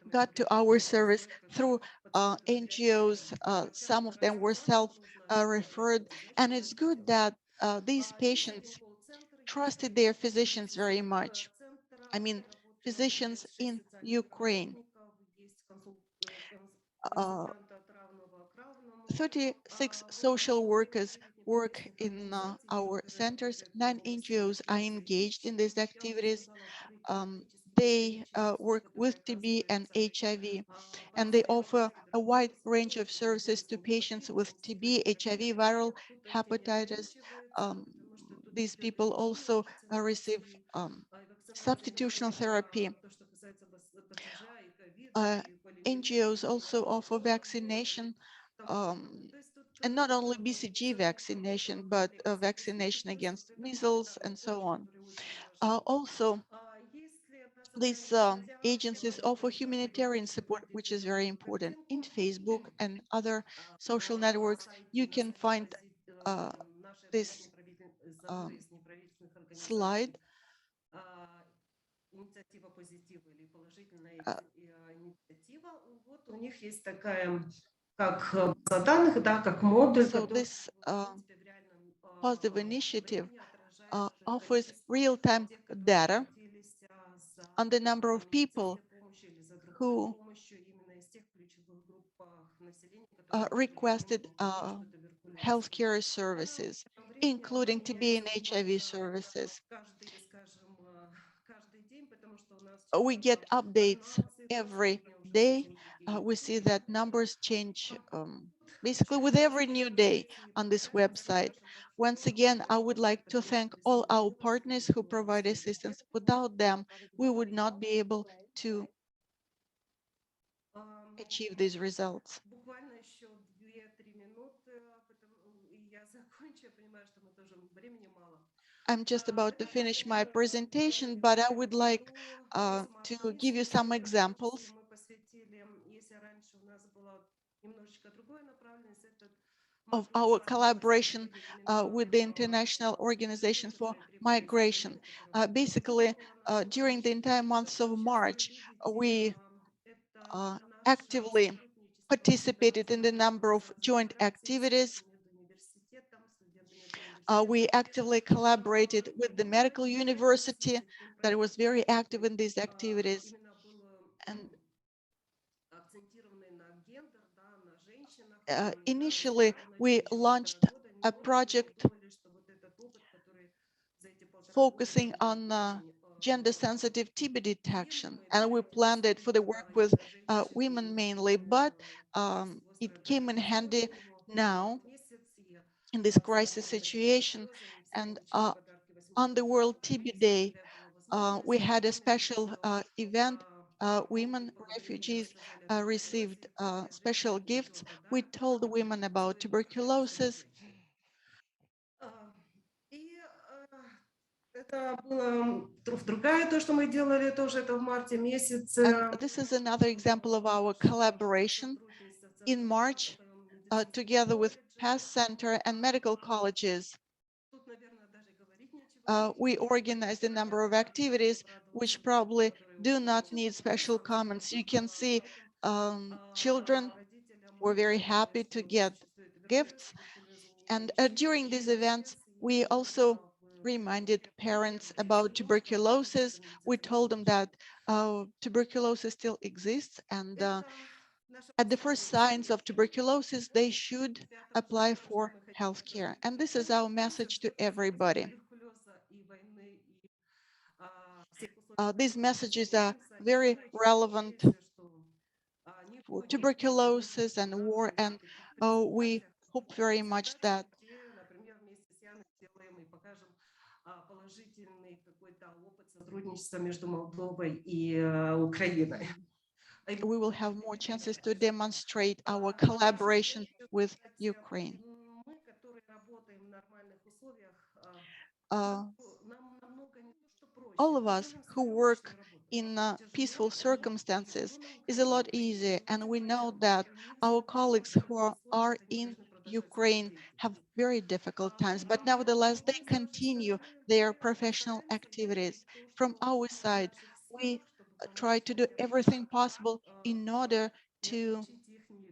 got to our service through NGOs. Some of them were self-referred, and it's good that these patients trusted their physicians very much. I mean, physicians in Ukraine. 36 social workers work in our centers. 9 NGOs are engaged in these activities. They work with TB and HIV, and they offer a wide range of services to patients with TB, HIV, viral hepatitis. These people also receive substitutional therapy. NGOs also offer vaccination, and not only BCG vaccination, but vaccination against measles and so on. Also, these agencies offer humanitarian support, which is very important. In Facebook and other social networks, you can find this slide. So this positive initiative offers real-time data on the number of people who requested healthcare services, including TB and HIV services. We get updates every day. We see that numbers change basically with every new day on this website. Once again, I would like to thank all our partners who provide assistance. Without them, we would not be able to achieve these results. I'm just about to finish my presentation, but I would like to give you some examples. Of our collaboration with the International Organization for Migration. Basically, during the entire month of March, we actively participated in the number of joint activities. We actively collaborated with the medical university that was very active in these activities. And initially, we launched a project focusing on gender-sensitive TB detection, and we planned it for the work with women mainly, but it came in handy now in this crisis situation. And on the World TB Day, we had a special event. Women refugees received special gifts. We told the women about tuberculosis. And this is another example of our collaboration. In March, together with PASS Center and medical colleges, we organized a number of activities which probably do not need special comments. You can see children were very happy to get gifts. And during these events, we also reminded parents about tuberculosis. We told them that tuberculosis still exists, and at the first signs of tuberculosis, they should apply for healthcare. And this is our message to everybody. These messages are very relevant for tuberculosis and war, and we hope very much that we will have more chances to demonstrate our collaboration with Ukraine. All of us who work in peaceful circumstances is a lot easier, and we know that our colleagues who are in Ukraine have very difficult times, but nevertheless, they continue their professional activities. From our side, we try to do everything possible in order to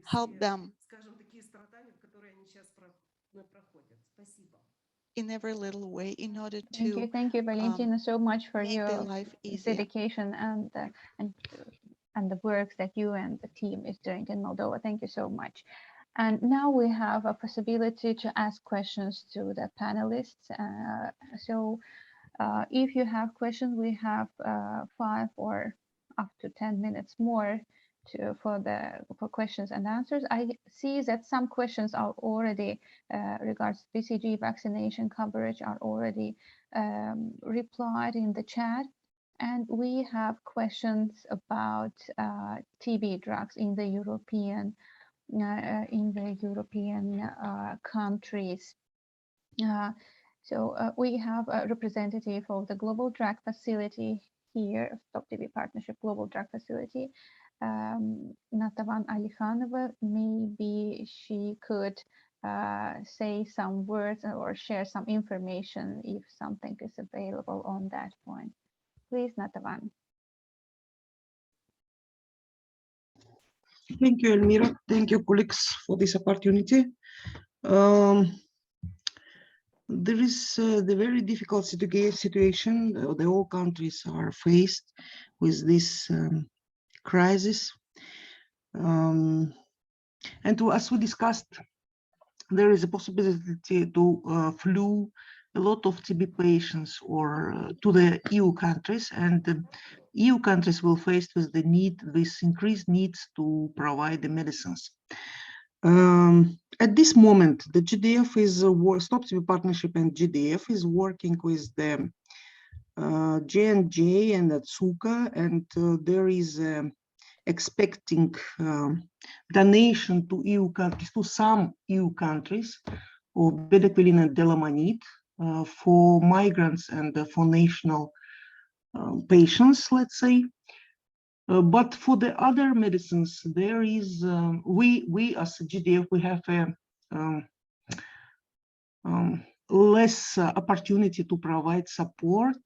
help them in every little way in order to
Thank you, Valentina, so much for
make their
your
life easier.
dedication and the work that you and the team is doing in Moldova. Thank you so much. And now we have a possibility to ask questions to the panelists. If you have questions, we have 5 or up to 10 minutes more for questions and answers. I see that some questions are already regards BCG vaccination coverage are already replied in the chat. And we have questions about TB drugs in the European countries. We have a representative of the Global Drug Facility here, Stop TB Partnership Global Drug Facility, Natavan Alikhanova. Maybe she could say some words or share some information if something is available on that point. Please, Natavan.
Thank you, Elmira. Thank you, colleagues, for this opportunity. There is the very difficult situation the whole countries are faced with this crisis. And as we discussed, there is a possibility to flew a lot of TB patients or to the EU countries, and the EU countries will face with the this increased needs to provide the medicines. At this moment, the GDF is Stop TB Partnership, and GDF is working with the J&J and Otsuka, and there is expecting donation to EU countries, to some EU countries, of bedaquiline and delamanid for migrants and for national patients, let's say. But for the other medicines, there is we as a GDF, we have a less opportunity to provide support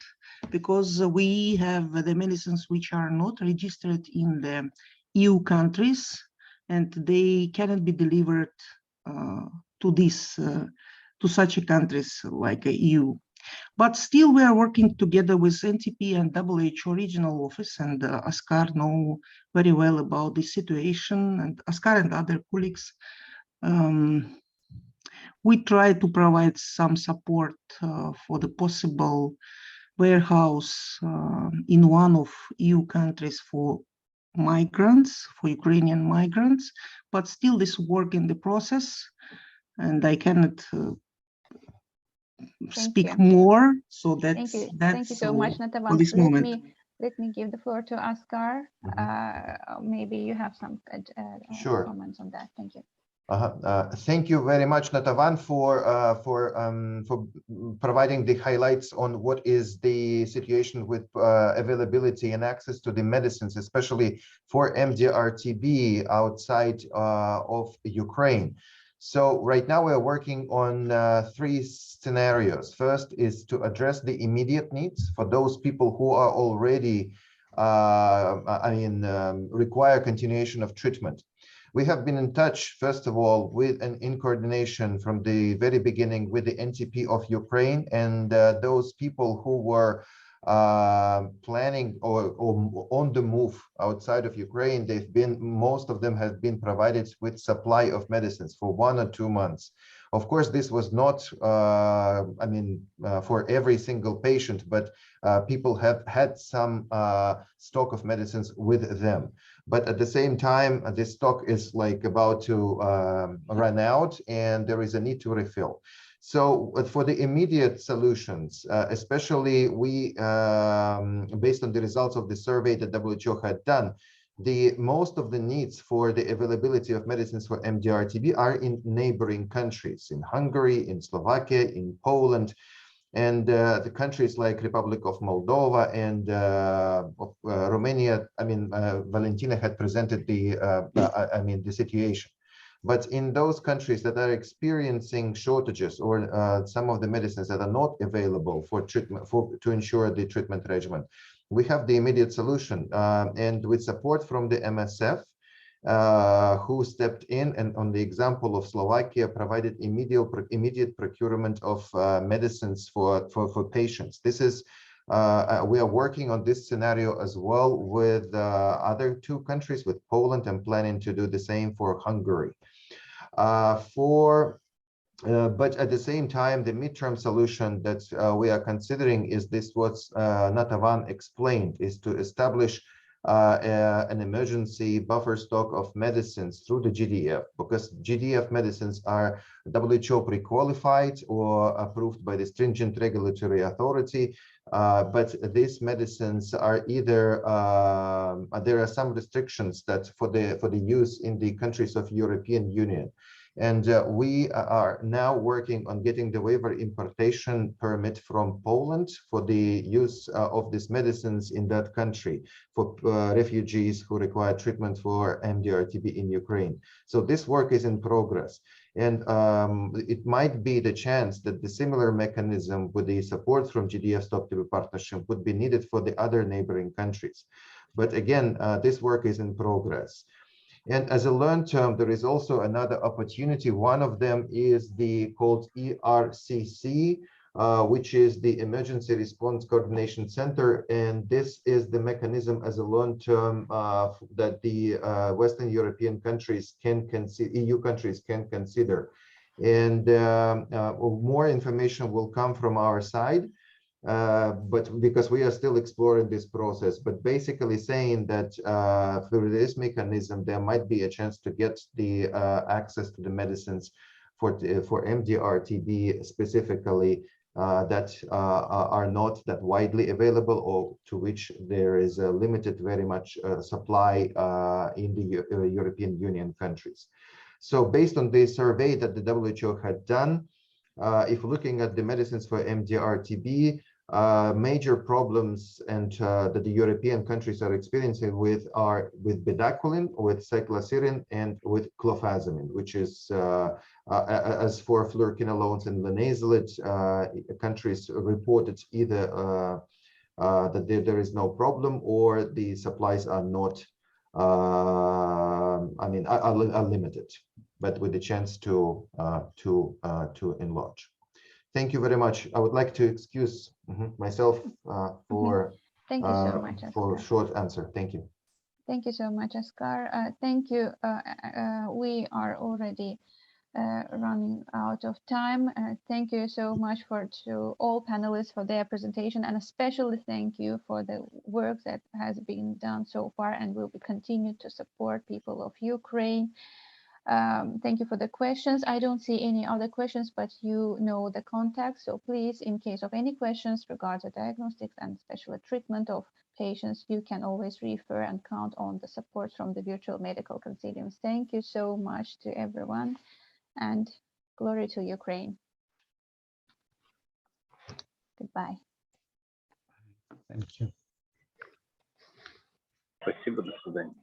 because we have the medicines which are not registered in the EU countries, and they cannot be delivered to such countries like EU. But still, we are working together with NTP and WHO regional office, and Askar know very well about this situation, and Askar and other colleagues. We try to provide some support for the possible warehouse in one of EU countries for migrants, for Ukrainian migrants, but still this work in the process, and I cannot speak more. So that's
Thank you so much, Natavan.
this moment.
Let me give the floor to Askar. Maybe you have some
Sure.
comments on that. Thank you.
Thank you very much, Natavan, for providing the highlights on what is the situation with availability and access to the medicines, especially for MDR-TB outside of Ukraine. So right now we are working on 3 scenarios. First is to address the immediate needs for those people who are already, require continuation of treatment. We have been in touch, first of all, with and in coordination from the very beginning with the NTP of Ukraine, and those people who were planning or on the move outside of Ukraine. Most of them have been provided with supply of medicines for 1 or 2 months. Of course, this was not, for every single patient, but people have had some stock of medicines with them. But at the same time, this stock is like about to run out, and there is a need to refill. So for the immediate solutions, especially we, based on the results of the survey that WHO had done, most of the needs for the availability of medicines for MDR-TB are in neighboring countries, in Hungary, in Slovakia, in Poland, and the countries like Republic of Moldova and Romania. Valentina had presented the situation. But in those countries that are experiencing shortages or some of the medicines that are not available for treatment, to ensure the treatment regimen, we have the immediate solution, and with support from the MSF, who stepped in and, on the example of Slovakia, provided immediate procurement of medicines for patients. This is we are working on this scenario as well with other 2 countries, with Poland, and planning to do the same for Hungary. But at the same time, the midterm solution that we are considering is this what Natavan explained, is to establish an emergency buffer stock of medicines through the GDF, because GDF medicines are WHO pre-qualified or approved by the stringent regulatory authority. But these medicines are either there are some restrictions that for the use in the countries of European Union. And we are now working on getting the waiver importation permit from Poland for the use of these medicines in that country for refugees who require treatment for MDR-TB in Ukraine. So this work is in progress. And it might be the chance that the similar mechanism with the support from GDF Stop TB Partnership would be needed for the other neighboring countries. But again, this work is in progress. And as a learned term, there is also another opportunity. One of them is the called ERCC, which is the Emergency Response Coordination Center. And this is the mechanism as a learned term that the Western European countries can consider, EU countries can consider. And more information will come from our side. But because we are still exploring this process, but basically saying that through this mechanism, there might be a chance to get the access to the medicines for MDR-TB specifically that are not that widely available, or to which there is a limited very much supply in the European Union countries. So based on the survey that the WHO had done, if looking at the medicines for MDR-TB, major problems and that the European countries are experiencing are with bedaquiline, with cycloserine, and with clofazimine, which is as for fluoroquinolones and linezolid, countries reported either that there is no problem or the supplies are not, are limited, but with the chance to enlarge. Thank you very much. I would like to excuse myself for
Thank you so much,
for a short answer. Thank you.
Thank you so much, Askar. Thank you. We are already running out of time. Thank you so much to all panelists for their presentation, and especially thank you for the work that has been done so far and will be continued to support people of Ukraine. Thank you for the questions. I don't see any other questions, but you know the contact. So please, in case of any questions regarding the diagnostics and special treatment of patients, you can always refer and count on the support from the Virtual Medical Consilium. Thank you so much to everyone, and glory to Ukraine. Goodbye.
Thank you.
Спасибо, до свидания.